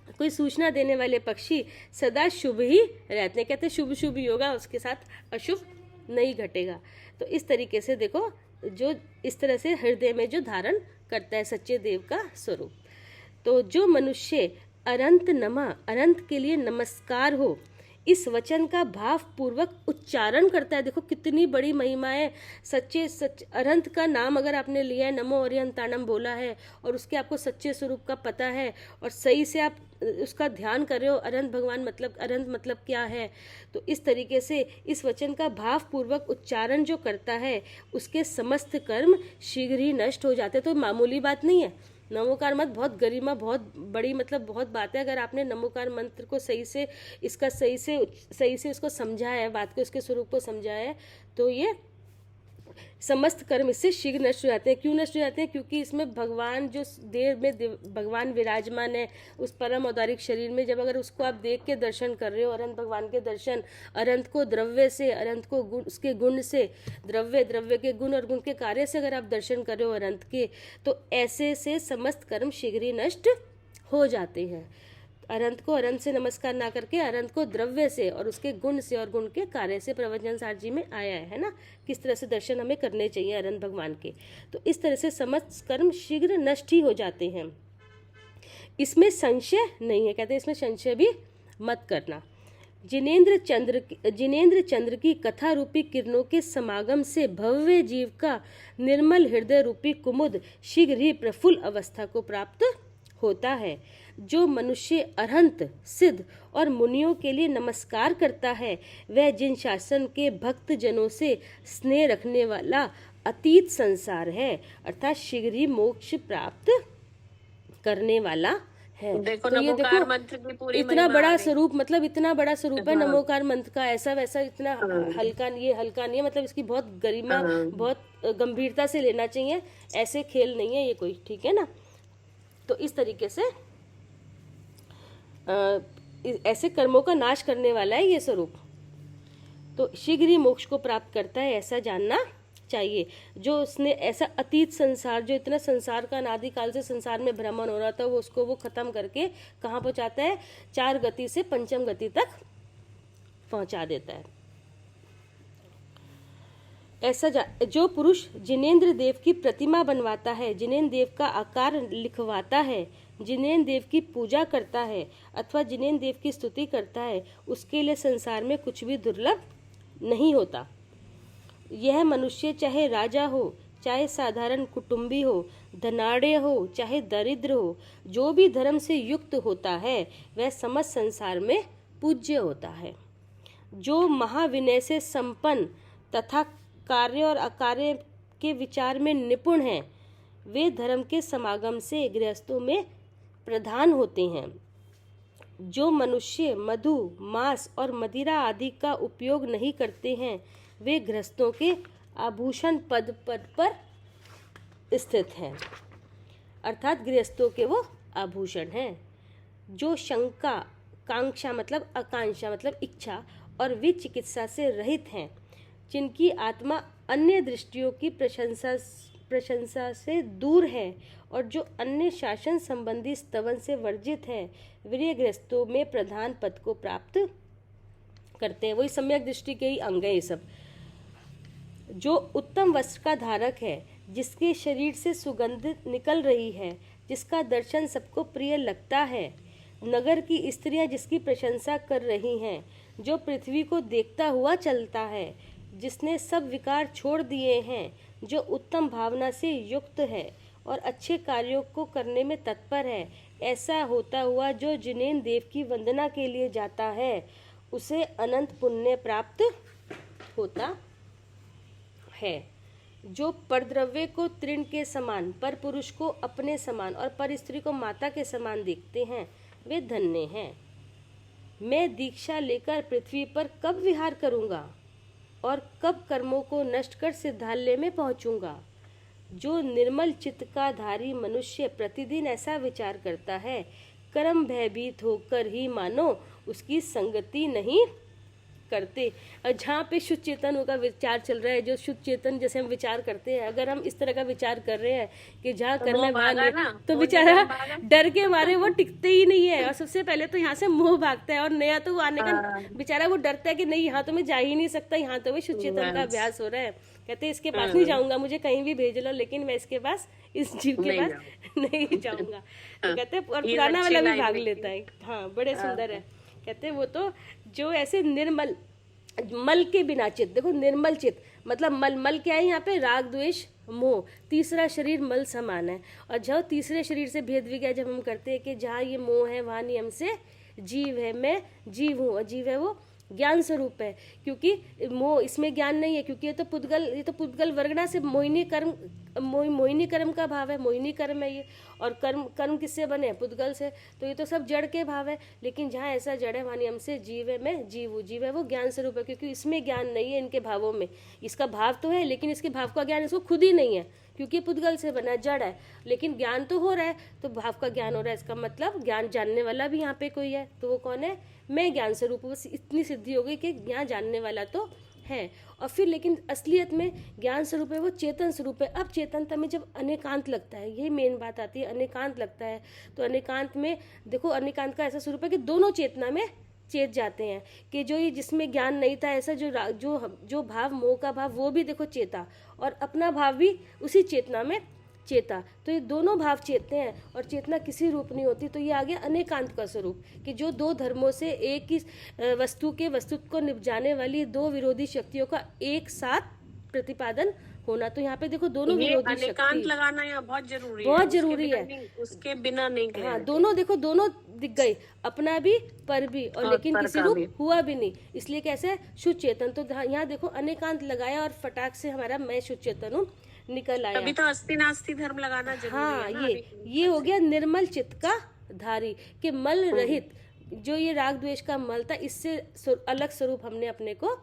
कोई सूचना देने वाले पक्षी सदा शुभ ही रहते हैं। कहते हैं शुभ शुभ ही होगा, उसके साथ अशुभ नहीं घटेगा। तो इस तरीके से देखो, जो इस तरह से हृदय में जो धारण करता है सच्चे देव का स्वरूप। तो जो मनुष्य अनंत के लिए नमस्कार हो, इस वचन का भाव पूर्वक उच्चारण करता है। देखो कितनी बड़ी महिमा है। अरहंत का नाम अगर आपने लिया है, नमो अरिहंताणम बोला है, और उसके आपको सच्चे स्वरूप का पता है और सही से आप उसका ध्यान कर रहे हो, अरहंत मतलब क्या है, तो इस तरीके से इस वचन का भाव पूर्वक उच्चारण जो करता है उसके समस्त कर्म शीघ्र ही नष्ट हो जाते हैं। तो मामूली बात नहीं है। नमोकार मंत्र बहुत गरिमा, बहुत बड़ी बहुत बात है। अगर आपने नमोकार मंत्र को सही से उसको समझा है, बात को, उसके स्वरूप को समझा है, तो ये समस्त कर्म इससे शीघ्र नष्ट हो जाते हैं। क्यों नष्ट हो जाते हैं? क्योंकि इसमें भगवान जो देह में भगवान विराजमान है उस परम औदारिक शरीर में, जब अगर उसको आप देख के दर्शन कर रहे हो, अनंत भगवान के दर्शन, अनंत को द्रव्य से, अनंत को गुण, उसके गुण से, द्रव्य के गुण और गुण के कार्य से अगर आप दर्शन कर रहे हो अनंत के, तो ऐसे से समस्त कर्म शीघ्र ही नष्ट हो जाते हैं। अनंत को अनंत से नमस्कार ना करके अनंत को द्रव्य से और उसके गुण से और गुण के कार्य से प्रवचन सार जी में आया है ना, किस तरह से दर्शन हमें करने चाहिए अनंत भगवान के। तो इस तरह से समस्त कर्म शीघ्र नष्ट ही हो जाते हैं, इसमें संशय नहीं है। कहते हैं इसमें संशय भी मत करना। जिनेंद्र चंद्र की कथा रूपी किरणों के समागम से भव्य जीव का निर्मल हृदय रूपी कुमुद शीघ्र ही प्रफुल्ल अवस्था को प्राप्त होता है। जो मनुष्य अरहंत, सिद्ध और मुनियों के लिए नमस्कार करता है, वह जिन शासन के भक्त जनों से स्नेह रखने वाला अतीत संसार है, अर्थात शीघ्र ही मोक्ष प्राप्त करने वाला है। देखो तो ये नमोकार मंत्र की पूरी इतना बड़ा स्वरूप, मतलब इतना बड़ा स्वरूप है नमोकार मंत्र का। ऐसा वैसा इतना हल्का नहीं है, मतलब इसकी बहुत गरिमा, बहुत गंभीरता से लेना चाहिए। ऐसे खेल नहीं है ये कोई, ठीक है ना। तो इस तरीके से ऐसे कर्मों का नाश करने वाला है ये स्वरूप, तो शीघ्र ही मोक्ष को प्राप्त करता है, ऐसा जानना चाहिए। जो उसने ऐसा अतीत संसार, जो इतना संसार का अनादिकाल से संसार में भ्रमण हो रहा था, वो खत्म करके कहाँ पहुँचाता है? 4 गति से 5वीं गति तक पहुँचा देता है। ऐसा जो पुरुष जिनेंद्र देव की प्रतिमा बनवाता है, जिनेंद्र देव का आकार लिखवाता है, जिनेंद्र देव की पूजा करता है अथवा जिनेंद्र देव की स्तुति करता है, उसके लिए संसार में कुछ भी दुर्लभ नहीं होता। यह मनुष्य चाहे राजा हो, चाहे साधारण कुटुंबी हो, धनाढ़ हो, चाहे दरिद्र हो, जो भी धर्म से युक्त होता है वह समस्त संसार में पूज्य होता है। जो महाविनय से संपन्न तथा कार्य और अकार्य के विचार में निपुण हैं, वे धर्म के समागम से गृहस्थों में प्रधान होते हैं। जो मनुष्य मधु, मांस और मदिरा आदि का उपयोग नहीं करते हैं, वे गृहस्थों के आभूषण पद पर स्थित हैं, अर्थात गृहस्थों के वो आभूषण हैं। जो शंका, कांक्षा मतलब आकांक्षा मतलब इच्छा और विचिकित्सा से रहित हैं, जिनकी आत्मा अन्य दृष्टियों की प्रशंसा से दूर है और जो अन्य शासन संबंधी स्तवन से वर्जित है, वे गृहस्थों में प्रधान पद को प्राप्त करते हैं। वही सम्यक दृष्टि के ही अंग है ये सब। जो उत्तम वस्त्र का धारक है, जिसके शरीर से सुगंध निकल रही है, जिसका दर्शन सबको प्रिय लगता है, नगर की स्त्रियां जिसकी प्रशंसा कर रही हैं, जो पृथ्वी को देखता हुआ चलता है, जिसने सब विकार छोड़ दिए हैं, जो उत्तम भावना से युक्त है और अच्छे कार्यों को करने में तत्पर है, ऐसा होता हुआ जो जिनेंद्र देव की वंदना के लिए जाता है, उसे अनंत पुण्य प्राप्त होता है। जो परद्रव्य को तृण के समान, पर पुरुष को अपने समान और पर स्त्री को माता के समान देखते हैं, वे धन्य हैं। मैं दीक्षा लेकर पृथ्वी पर कब विहार करूंगा और कब कर्मों को नष्ट कर सिद्धालय में पहुंचूंगा। जो निर्मल चित्त का धारी मनुष्य प्रतिदिन ऐसा विचार करता है, कर्म भयभीत होकर ही मानो उसकी संगति नहीं करते। और जहाँ पे शुद्ध चेतन का विचार चल रहा है, जो शुद्ध चेतन जैसे हम विचार करते हैं, अगर हम इस तरह का विचार कर रहे हैं कि जहाँ करना भागना, तो बेचारा डर के मारे वो टिकते ही नहीं है। और सबसे पहले तो यहाँ से मोह भागता है और नया तो वो आने का बेचारा वो डरता है कि नहीं, यहाँ तो मैं जा ही नहीं सकता, यहाँ तो वो शुद्ध चेतन का अभ्यास हो रहा है। कहते इसके पास नहीं जाऊंगा, मुझे कहीं भी भेज लो, लेकिन मैं इसके पास, इस जीव के पास नहीं जाऊंगा। तो कहते और पुराना वाला भी भाग लेता है। हाँ, बड़े सुंदर है। कहते वो तो जो ऐसे निर्मल मल के बिना चित, देखो निर्मल चित मतलब मल, मल क्या है यहाँ पे, राग द्वेष मोह, तीसरा शरीर मल समान है। और जो तीसरे शरीर से भेद विज्ञा जब हम करते हैं कि जहाँ ये मोह है वहाँ नियम से जीव है, मैं जीव हूँ, और जीव है वो ज्ञान स्वरूप है, क्योंकि मोह इसमें ज्ञान नहीं है, क्योंकि ये तो पुद्गल वर्गना से मोहिनी कर्म, मोहिनी कर्म का भाव है, मोहिनी कर्म है ये। और कर्म किससे बने, पुद्गल से, तो ये तो सब जड़ के भाव है। लेकिन जहाँ ऐसा जड़ है वहाँ नियम से जीव है, मैं जीव हूँ, जीव है वो ज्ञान स्वरूप है, क्योंकि इसमें ज्ञान नहीं है इनके भावों में। इसका भाव तो है लेकिन इसके भाव का ज्ञान इसको खुद ही नहीं है, क्योंकि पुद्गल से बना जड़ है, लेकिन ज्ञान तो हो रहा है, तो भाव का ज्ञान हो रहा है। इसका मतलब ज्ञान जानने वाला भी यहाँ पे कोई है, तो वो कौन है, मैं ज्ञान स्वरूप हूँ। बस इतनी सिद्धि हो गई कि यहाँ जानने वाला तो है। और फिर लेकिन असलियत में ज्ञान स्वरूप है वो चेतन स्वरूप है। अब चेतनता में जब अनेकांत लगता है, यही मेन बात आती है, अनेकांत लगता है, तो अनेकांत में देखो, अनेकांत का ऐसा स्वरूप है कि दोनों चेतना में चेत जाते हैं, कि जो ये जिसमें ज्ञान नहीं था, ऐसा जो भाव मोह का भाव वो भी देखो चेता, और अपना भाव भी उसी चेतना में चेता, तो ये दोनों भाव चेतते हैं, और चेतना किसी रूप नहीं होती। तो ये आ गया अनेकांत का स्वरूप, कि जो दो धर्मों से एक ही वस्तुत्व को निपजाने वाली दो विरोधी शक्तियों का एक साथ प्रतिपादन होना। तो यहाँ पे देखो दोनों विरोधी अनेकांत लगाना यहाँ बहुत जरूरी है, बहुत जरूरी है, उसके बिना नहीं। हाँ, दोनों देखो, दोनों दिख गई, अपना भी पर भी, और लेकिन किसी रूप हुआ भी नहीं, इसलिए कैसे शुद्ध चेतन। तो यहाँ देखो अनेकांत लगाया और फटाक से हमारा मैं शुद्ध चेतन हूँ निकल आया। तभी तो अस्ति नास्ति धर्म लगाना जरूरी हाँ, है। ये हो गया निर्मल चित्त का धारी, कि मल रहित, जो ये राग द्वेष का मल था, इससे अलग स्वरूप हमने अपने को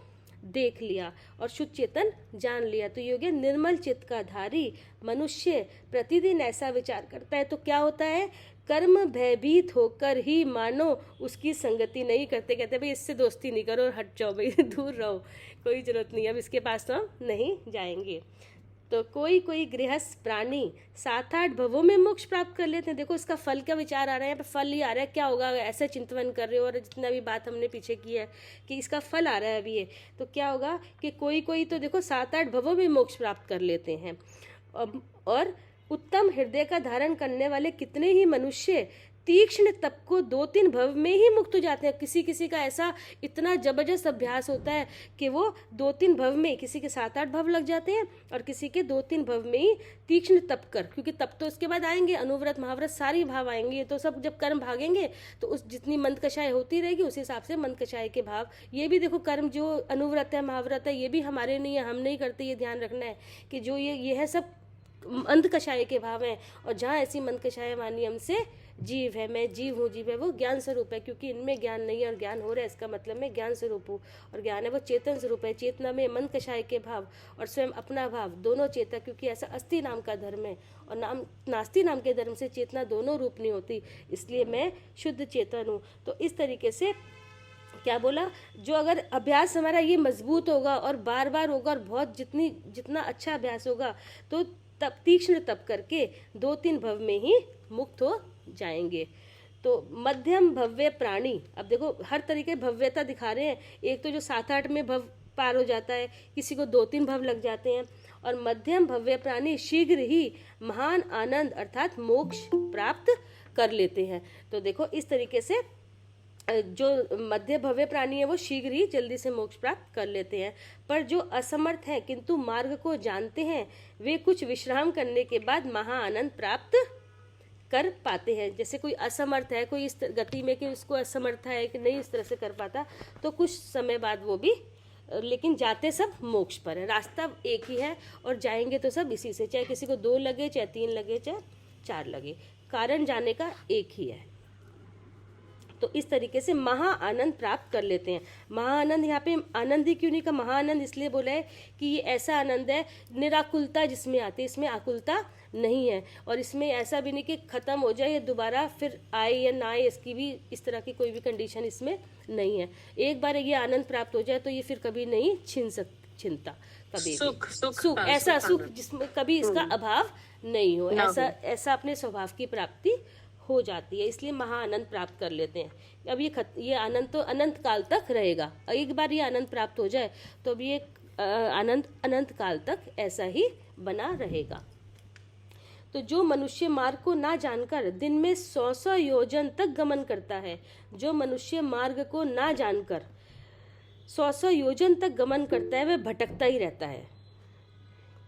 देख लिया और शुद्ध चेतन जान लिया। तो ये हो गया निर्मल चित्त का धारी। मनुष्य प्रतिदिन ऐसा विचार करता है तो क्या होता है, कर्म भयभीत होकर ही मानो उसकी संगति नहीं करते। कहते भाई इससे दोस्ती नहीं करो, हट जाओ भाई, दूर रहो, कोई जरूरत नहीं, अब इसके पास तो हम नहीं जाएंगे। तो कोई गृहस्थ प्राणी 7-8 भवों में मोक्ष प्राप्त कर लेते हैं। देखो इसका फल का विचार आ रहा है, यहाँ पे फल ही आ रहा है, क्या होगा ऐसे चिंतन कर रहे हो, और जितना भी बात हमने पीछे की है कि इसका फल आ रहा है अभी ये, तो क्या होगा कि कोई तो देखो 7-8 भवों में मोक्ष प्राप्त कर लेते हैं। और उत्तम हृदय का धारण करने वाले कितने ही मनुष्य तीक्ष्ण तप को 2-3 भव में ही मुक्त हो जाते हैं। किसी का ऐसा इतना जबरदस्त अभ्यास होता है कि वो 2-3 भव में, किसी के 7-8 भव लग जाते हैं और किसी के 2-3 भव में ही तीक्ष्ण तप कर, क्योंकि तप तो उसके बाद आएंगे, अनुव्रत महाव्रत सारी भाव आएंगे, तो सब जब कर्म भागेंगे तो उस जितनी मंद कषाय होती रहेगी उस हिसाब से मंद कषाय के भाव। ये भी देखो कर्म जो अनुव्रत है महाव्रत है, ये भी हमारे नहीं है, हम नहीं करते, ये ध्यान रखना है कि जो ये है सब मंद कषाय के भाव हैं। और जहाँ ऐसी मंद कषाय वाणी हमसे जीव है, मैं जीव हूँ, जीव है वो ज्ञान स्वरूप है, क्योंकि इनमें ज्ञान नहीं है और ज्ञान हो रहा है, इसका मतलब मैं ज्ञान स्वरूप हूँ। और ज्ञान है वो चेतन स्वरूप है, चेतना में मन कषाय के भाव और स्वयं अपना भाव दोनों चेता, क्योंकि ऐसा अस्थि नाम का धर्म है और नास्ति नाम के धर्म से चेतना दोनों रूप नहीं होती, इसलिए मैं शुद्ध चेतन हूँ। तो इस तरीके से क्या बोला, जो अगर अभ्यास हमारा ये मजबूत होगा और बार बार होगा और बहुत जितना अच्छा अभ्यास होगा तो तब तीक्ष्ण तप करके 2-3 भव में ही मुक्त हो जाएंगे। तो मध्यम भव्य प्राणी, अब देखो हर तरीके भव्यता दिखा रहे हैं। एक तो जो 7-8 में भव पार हो जाता है, किसी को 2-3 भव लग जाते हैं, और मध्यम भव्य प्राणी शीघ्र ही महान आनंद अर्थात मोक्ष प्राप्त कर लेते हैं। तो देखो इस तरीके से जो मध्य भव्य प्राणी है वो शीघ्र ही जल्दी से मोक्ष प्राप्त कर लेते हैं। पर जो असमर्थ हैं किंतु मार्ग को जानते हैं, वे कुछ विश्राम करने के बाद महा आनंद प्राप्त कर पाते हैं। जैसे कोई असमर्थ है, कोई इस गति में कि उसको असमर्थ है कि नहीं इस तरह से कर पाता, तो कुछ समय बाद वो भी, लेकिन जाते सब मोक्ष पर है, रास्ता एक ही है और जाएंगे तो सब इसी से, चाहे किसी को 2 लगे, चाहे 3 लगे, चाहे 4 लगे, कारण जाने का एक ही है। तो इस तरीके से महा आनंद प्राप्त कर लेते हैं। महा आनंद, यहाँ पे आनंद ही क्यों नहीं कहा, महा आनंद इसलिए बोला है कि ये ऐसा आनंद है निराकुलता जिसमें आती है, इसमें आकुलता नहीं है, और इसमें ऐसा भी नहीं कि खत्म हो जाए, ये दोबारा फिर आए या ना आए, इसकी भी इस तरह की कोई भी कंडीशन इसमें नहीं है। एक बार ये आनंद प्राप्त हो जाए तो ये फिर कभी नहीं छिनता, कभी सुख ऐसा सुख जिसमें कभी इसका अभाव नहीं हो, ऐसा अपने स्वभाव की प्राप्ति हो जाती है, इसलिए महा आनंद प्राप्त कर लेते हैं। अब ये आनंद तो अनंत काल तक रहेगा, एक बार ये आनंद प्राप्त हो जाए तो अब ये आनंद अनंत काल तक ऐसा ही बना रहेगा। तो जो मनुष्य मार्ग को ना जानकर दिन में 100 योजन तक गमन करता है, जो मनुष्य मार्ग को ना जानकर 100 योजन तक गमन करता है, वह भटकता ही रहता है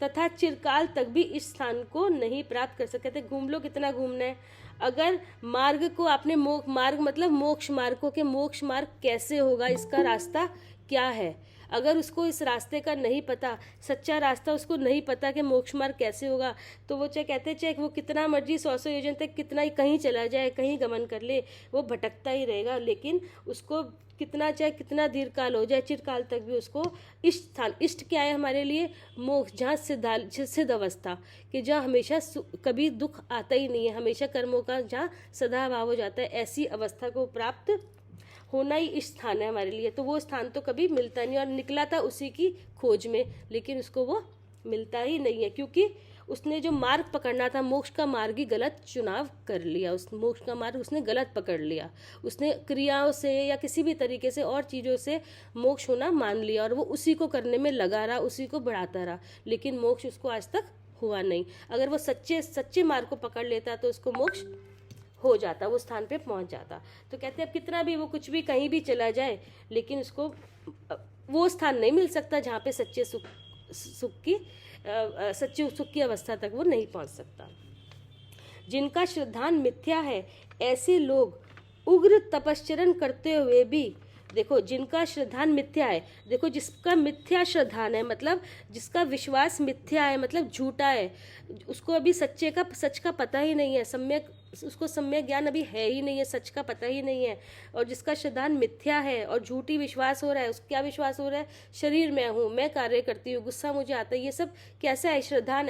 तथा चिरकाल तक भी इस स्थान को नहीं प्राप्त कर सकते। घूम लो, कितना घूमना है। अगर मार्ग को आपने मार्ग मतलब मोक्ष मार्ग को, के मोक्ष मार्ग कैसे होगा, इसका रास्ता क्या है, अगर उसको इस रास्ते का नहीं पता, सच्चा रास्ता उसको नहीं पता कि मोक्ष मार्ग कैसे होगा, तो वो चाहे कहते चाहे वो कितना मर्जी 100 योजन तक कितना ही कहीं चला जाए, कहीं गमन कर ले, वो भटकता ही रहेगा। लेकिन उसको कितना चाहे कितना दीर्घकाल हो जाए, चिरकाल तक भी उसको इष्ट स्थान, इष्ट क्या है हमारे लिए, मोक्ष, जहाँ सिद्ध अवस्था, कि जहाँ हमेशा कभी दुख आता ही नहीं है, हमेशा कर्मों का जहाँ सदाभाव हो जाता है, ऐसी अवस्था को प्राप्त होना ही इस स्थान है हमारे लिए। तो वो स्थान तो कभी मिलता नहीं, और निकला था उसी की खोज में, लेकिन उसको वो मिलता ही नहीं है, क्योंकि उसने जो मार्ग पकड़ना था, मोक्ष का मार्ग ही गलत चुनाव कर लिया। उस मोक्ष का मार्ग उसने गलत पकड़ लिया, उसने क्रियाओं से या किसी भी तरीके से और चीज़ों से मोक्ष होना मान लिया, और वो उसी को करने में लगा रहा, उसी को बढ़ाता रहा, लेकिन मोक्ष उसको आज तक हुआ नहीं। अगर वो सच्चे मार्ग को पकड़ लेता तो उसको मोक्ष हो जाता, वो स्थान पे पहुंच जाता। तो कहते हैं अब कितना भी वो कुछ भी कहीं भी चला जाए, लेकिन उसको वो स्थान नहीं मिल सकता जहाँ पे सच्चे सुख की अवस्था तक वो नहीं पहुंच सकता। जिनका श्रद्धान मिथ्या है, ऐसे लोग उग्र तपश्चरण करते हुए भी, देखो जिनका श्रद्धान मिथ्या है, देखो जिसका मिथ्या श्रद्धान है मतलब जिसका विश्वास मिथ्या है, मतलब झूठा है, उसको अभी सच का पता ही नहीं है, उसको सम्यक ज्ञान अभी है ही नहीं है, सच का पता ही नहीं है, और जिसका श्रद्धान मिथ्या है और झूठी विश्वास हो रहा है, उसको क्या विश्वास हो रहा है, शरीर में हूँ, मैं कार्य करती हूँ, गुस्सा मुझे आता है, ये सब कैसा है श्रद्धान,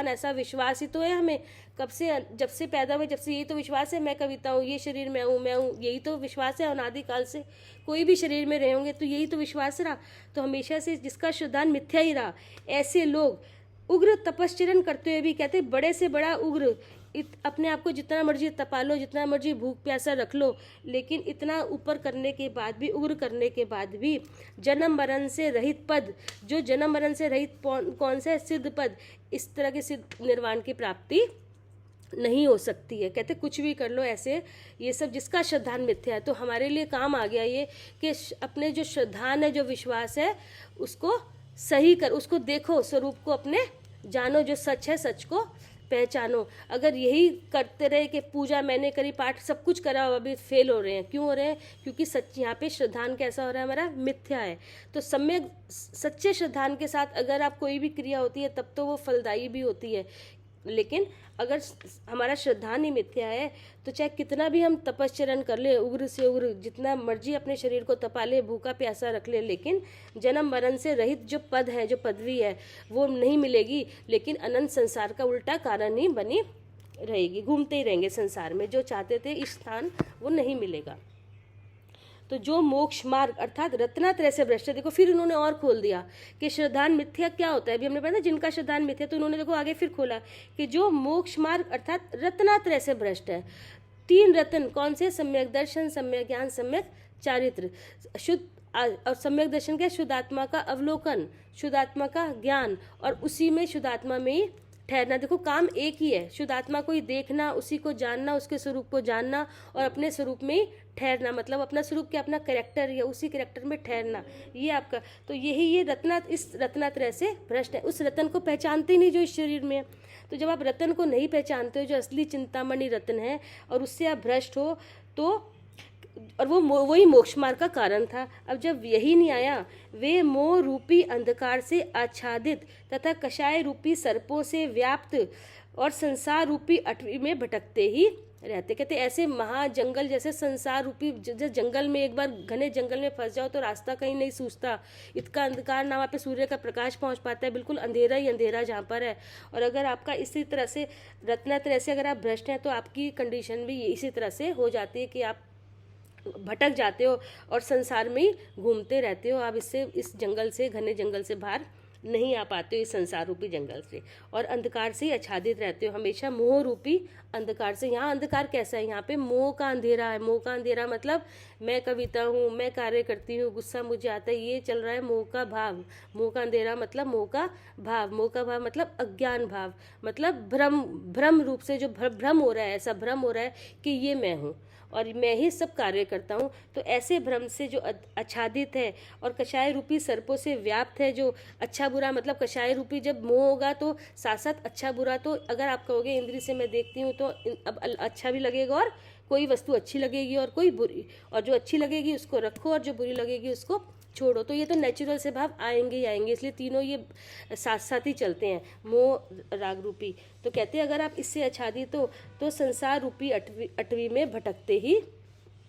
ऐसा विश्वास ही तो है हमें कब से, जब से पैदा हुए, जब से यही तो विश्वास है, मैं कविता हूँ, ये शरीर में हूँ, मैं हूँ, यही तो विश्वास है अनादिकाल से, कोई भी शरीर में रहे होंगे तो यही तो विश्वास रहा। तो हमेशा से जिसका श्रद्धान मिथ्या ही रहा, ऐसे लोग उग्र तपश्चरण करते हुए भी, कहते बड़े से बड़ा उग्र, अपने आप को जितना मर्जी तपा लो, जितना मर्जी भूख प्यासा रख लो, लेकिन इतना ऊपर करने के बाद भी, उग्र करने के बाद भी, जन्म मरण से रहित पद, जो जन्म मरण से रहित कौन सा है, सिद्ध पद, इस तरह के सिद्ध निर्वाण की प्राप्ति नहीं हो सकती है। कहते कुछ भी कर लो ऐसे, ये सब जिसका श्रद्धान मिथ्या है। तो हमारे लिए काम आ गया ये कि अपने जो श्रद्धान है, जो विश्वास है, उसको सही कर, उसको देखो, स्वरूप को अपने जानो, जो सच है सच को पहचानो। अगर यही करते रहे कि पूजा मैंने करी, पाठ सब कुछ करा, अभी फेल हो रहे हैं, क्यों हो रहे हैं, क्योंकि सच यहाँ पे श्रद्धान कैसा हो रहा है हमारा, मिथ्या है। तो सम्यक सच्चे श्रद्धान के साथ अगर आप कोई भी क्रिया होती है तब तो वो फलदायी भी होती है, लेकिन अगर हमारा श्रद्धान ही मिथ्या है तो चाहे कितना भी हम तपश्चरण कर ले, उग्र से उग्र, जितना मर्जी अपने शरीर को तपा ले, भूखा प्यासा रख ले, लेकिन जन्म मरण से रहित जो पद है, जो पदवी है, वो नहीं मिलेगी। लेकिन अनंत संसार का उल्टा कारण ही बनी रहेगी, घूमते ही रहेंगे संसार में, जो चाहते थे इस स्थान वो नहीं मिलेगा। तो जो मोक्ष मार्ग अर्थात रत्नात्रय से भ्रष्ट है, देखो फिर उन्होंने और खोल दिया कि श्रद्धान मिथ्या क्या होता है। अभी हमने पढ़ा जिनका श्रद्धान मिथ्या, तो उन्होंने देखो आगे फिर खोला कि जो मोक्ष मार्ग अर्थात रत्नात्रय से भ्रष्ट है। 3 रत्न कौन से, सम्यक दर्शन, सम्यक ज्ञान, सम्यक चारित्र। शुद्ध और सम्यक दर्शन क्या, शुद्ध आत्मा का अवलोकन, शुद्ध आत्मा का ज्ञान, और उसी में शुद्ध आत्मा में ही ठहरना। देखो काम एक ही है, शुद्ध आत्मा को ही देखना, उसी को जानना, उसके स्वरूप को जानना, और अपने स्वरूप में ही ठहरना, मतलब अपना स्वरूप क्या, अपना कैरेक्टर या उसी कैरेक्टर में ठहरना, ये आपका। तो यही ये इस रत्नात्रय से भ्रष्ट है, उस रत्न को पहचानते ही नहीं जो इस शरीर में है। तो जब आप रत्न को नहीं पहचानते हो, जो असली चिंतामणि रत्न है, और उससे आप भ्रष्ट हो, तो और वही मोक्ष मार्ग का कारण था। अब जब यही नहीं आया, वे मोह रूपी अंधकार से आच्छादित तथा कषाय रूपी सर्पों से व्याप्त और संसार रूपी अटवी में भटकते ही रहते। कहते ऐसे महाजंगल जैसे संसार रूपी जंगल में, एक बार घने जंगल में फंस जाओ तो रास्ता कहीं नहीं सूझता, इतना अंधकार, ना वहाँ पे सूर्य का प्रकाश पहुँच पाता है, बिल्कुल अंधेरा ही अंधेरा जहाँ पर है। और अगर आपका इसी तरह से रत्नात्रय से अगर आप भ्रष्ट हैं, तो आपकी कंडीशन भी इसी तरह से हो जाती है कि आप भटक जाते हो और संसार में ही घूमते रहते हो। आप इस जंगल से, घने जंगल से बाहर नहीं आ पाते हो, इस संसार रूपी जंगल से, और अंधकार से ही आच्छादित रहते हो, हमेशा मोह रूपी अंधकार से। यहाँ अंधकार कैसा है, यहाँ पे मोह का अंधेरा है। मोह का अंधेरा मतलब मैं कविता हूँ, मैं कार्य करती हूँ, गुस्सा मुझे आता है, ये चल रहा है मोह का भाव। मोह का अंधेरा मतलब मोह का भाव। मोह का भाव मतलब अज्ञान भाव, मतलब भ्रम, भ्रम रूप से जो भ्रम हो रहा है, ऐसा भ्रम हो रहा है कि ये मैं हूँ और मैं ही सब कार्य करता हूँ। तो ऐसे भ्रम से जो आच्छादित है और कषाय रूपी सर्पों से व्याप्त है, जो अच्छा बुरा मतलब कषाय रूपी जब मोह होगा तो साथ साथ अच्छा बुरा, तो अगर आप कहोगे इंद्री से मैं देखती हूँ तो अब अच्छा भी लगेगा और कोई वस्तु अच्छी लगेगी और कोई बुरी, और जो अच्छी लगेगी उसको रखो और जो बुरी लगेगी उसको छोड़ो। तो ये तो नेचुरल से भाव आएंगे ही आएंगे, इसलिए तीनों ये साथ साथ ही चलते हैं, मोह राग रूपी। तो कहते हैं अगर आप इससे आच्छादित हो तो संसार रूपी अटवी में भटकते ही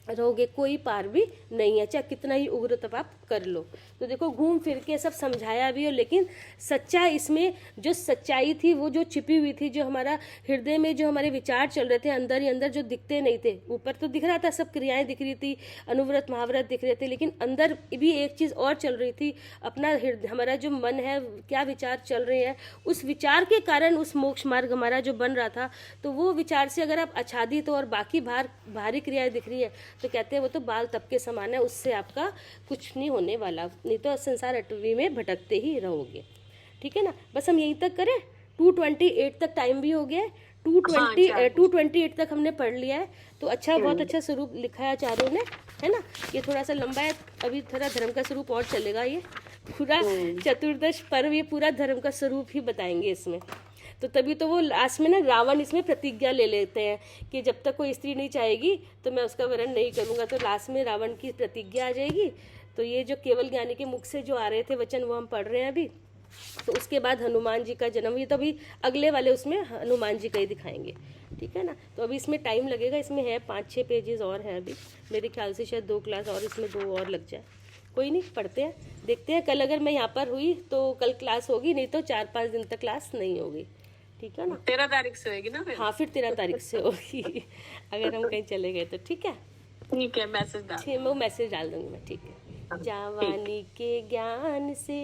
रहोगे, कोई पार भी नहीं है, चाहे कितना ही उग्र तप आप कर लो। तो देखो घूम फिर के सब समझाया भी हो, लेकिन सच्चा इसमें जो सच्चाई थी वो जो छिपी हुई थी, जो हमारा हृदय में जो हमारे विचार चल रहे थे अंदर ही अंदर, जो दिखते नहीं थे, ऊपर तो दिख रहा था सब क्रियाएं दिख रही थी, अनुव्रत महाव्रत दिख रहे थे, लेकिन अंदर भी एक चीज़ और चल रही थी, अपना हमारा जो मन है क्या विचार चल रहे हैं, उस विचार के कारण उस मोक्ष मार्ग हमारा जो बन रहा था, तो वो विचार से अगर आप आच्छादित हो और बाकी भारी क्रियाएं दिख रही है तो कहते हैं वो तो बाल तप के समान है, उससे आपका कुछ नहीं होने वाला, नहीं तो संसार अटवी में भटकते ही रहोगे। ठीक है ना, बस हम यहीं तक करें, 228 तक टाइम भी हो गया है, 228 तक हमने पढ़ लिया है। तो अच्छा, बहुत अच्छा स्वरूप लिखा है आचार्यों ने, है ना। ये थोड़ा सा लंबा है, अभी थोड़ा धर्म का स्वरूप और चलेगा, ये पूरा चतुर्दश पर्व ये पूरा धर्म का स्वरूप ही बताएंगे इसमें। तो तभी तो वो लास्ट में ना रावण इसमें प्रतिज्ञा ले लेते हैं कि जब तक कोई स्त्री नहीं चाहेगी तो मैं उसका वरण नहीं करूँगा, तो लास्ट में रावण की प्रतिज्ञा आ जाएगी। तो ये जो केवल ज्ञानी के मुख से जो आ रहे थे वचन वो हम पढ़ रहे हैं अभी। तो उसके बाद हनुमान जी का जन्म, ये तो अभी अगले वाले उसमें हनुमान जी का ही दिखाएंगे। ठीक है ना, तो अभी इसमें टाइम लगेगा, इसमें है 5-6 पेजेस और हैं अभी, मेरे ख्याल से शायद 2 क्लास और इसमें 2 और लग जाए। कोई नहीं, पढ़ते हैं, देखते हैं। कल अगर मैं यहाँ पर हुई तो कल क्लास होगी, नहीं तो 4-5 दिन तक क्लास नहीं होगी। ठीक है ना, 13 तारीख से होगी ना फिर? हाँ, फिर 13 तारीख से होगी अगर हम कहीं चले गए तो। ठीक है, ठीक है, मैसेज डाल, वो मैसेज डाल दूंगी मैं। ठीक है, जवानी के ज्ञान से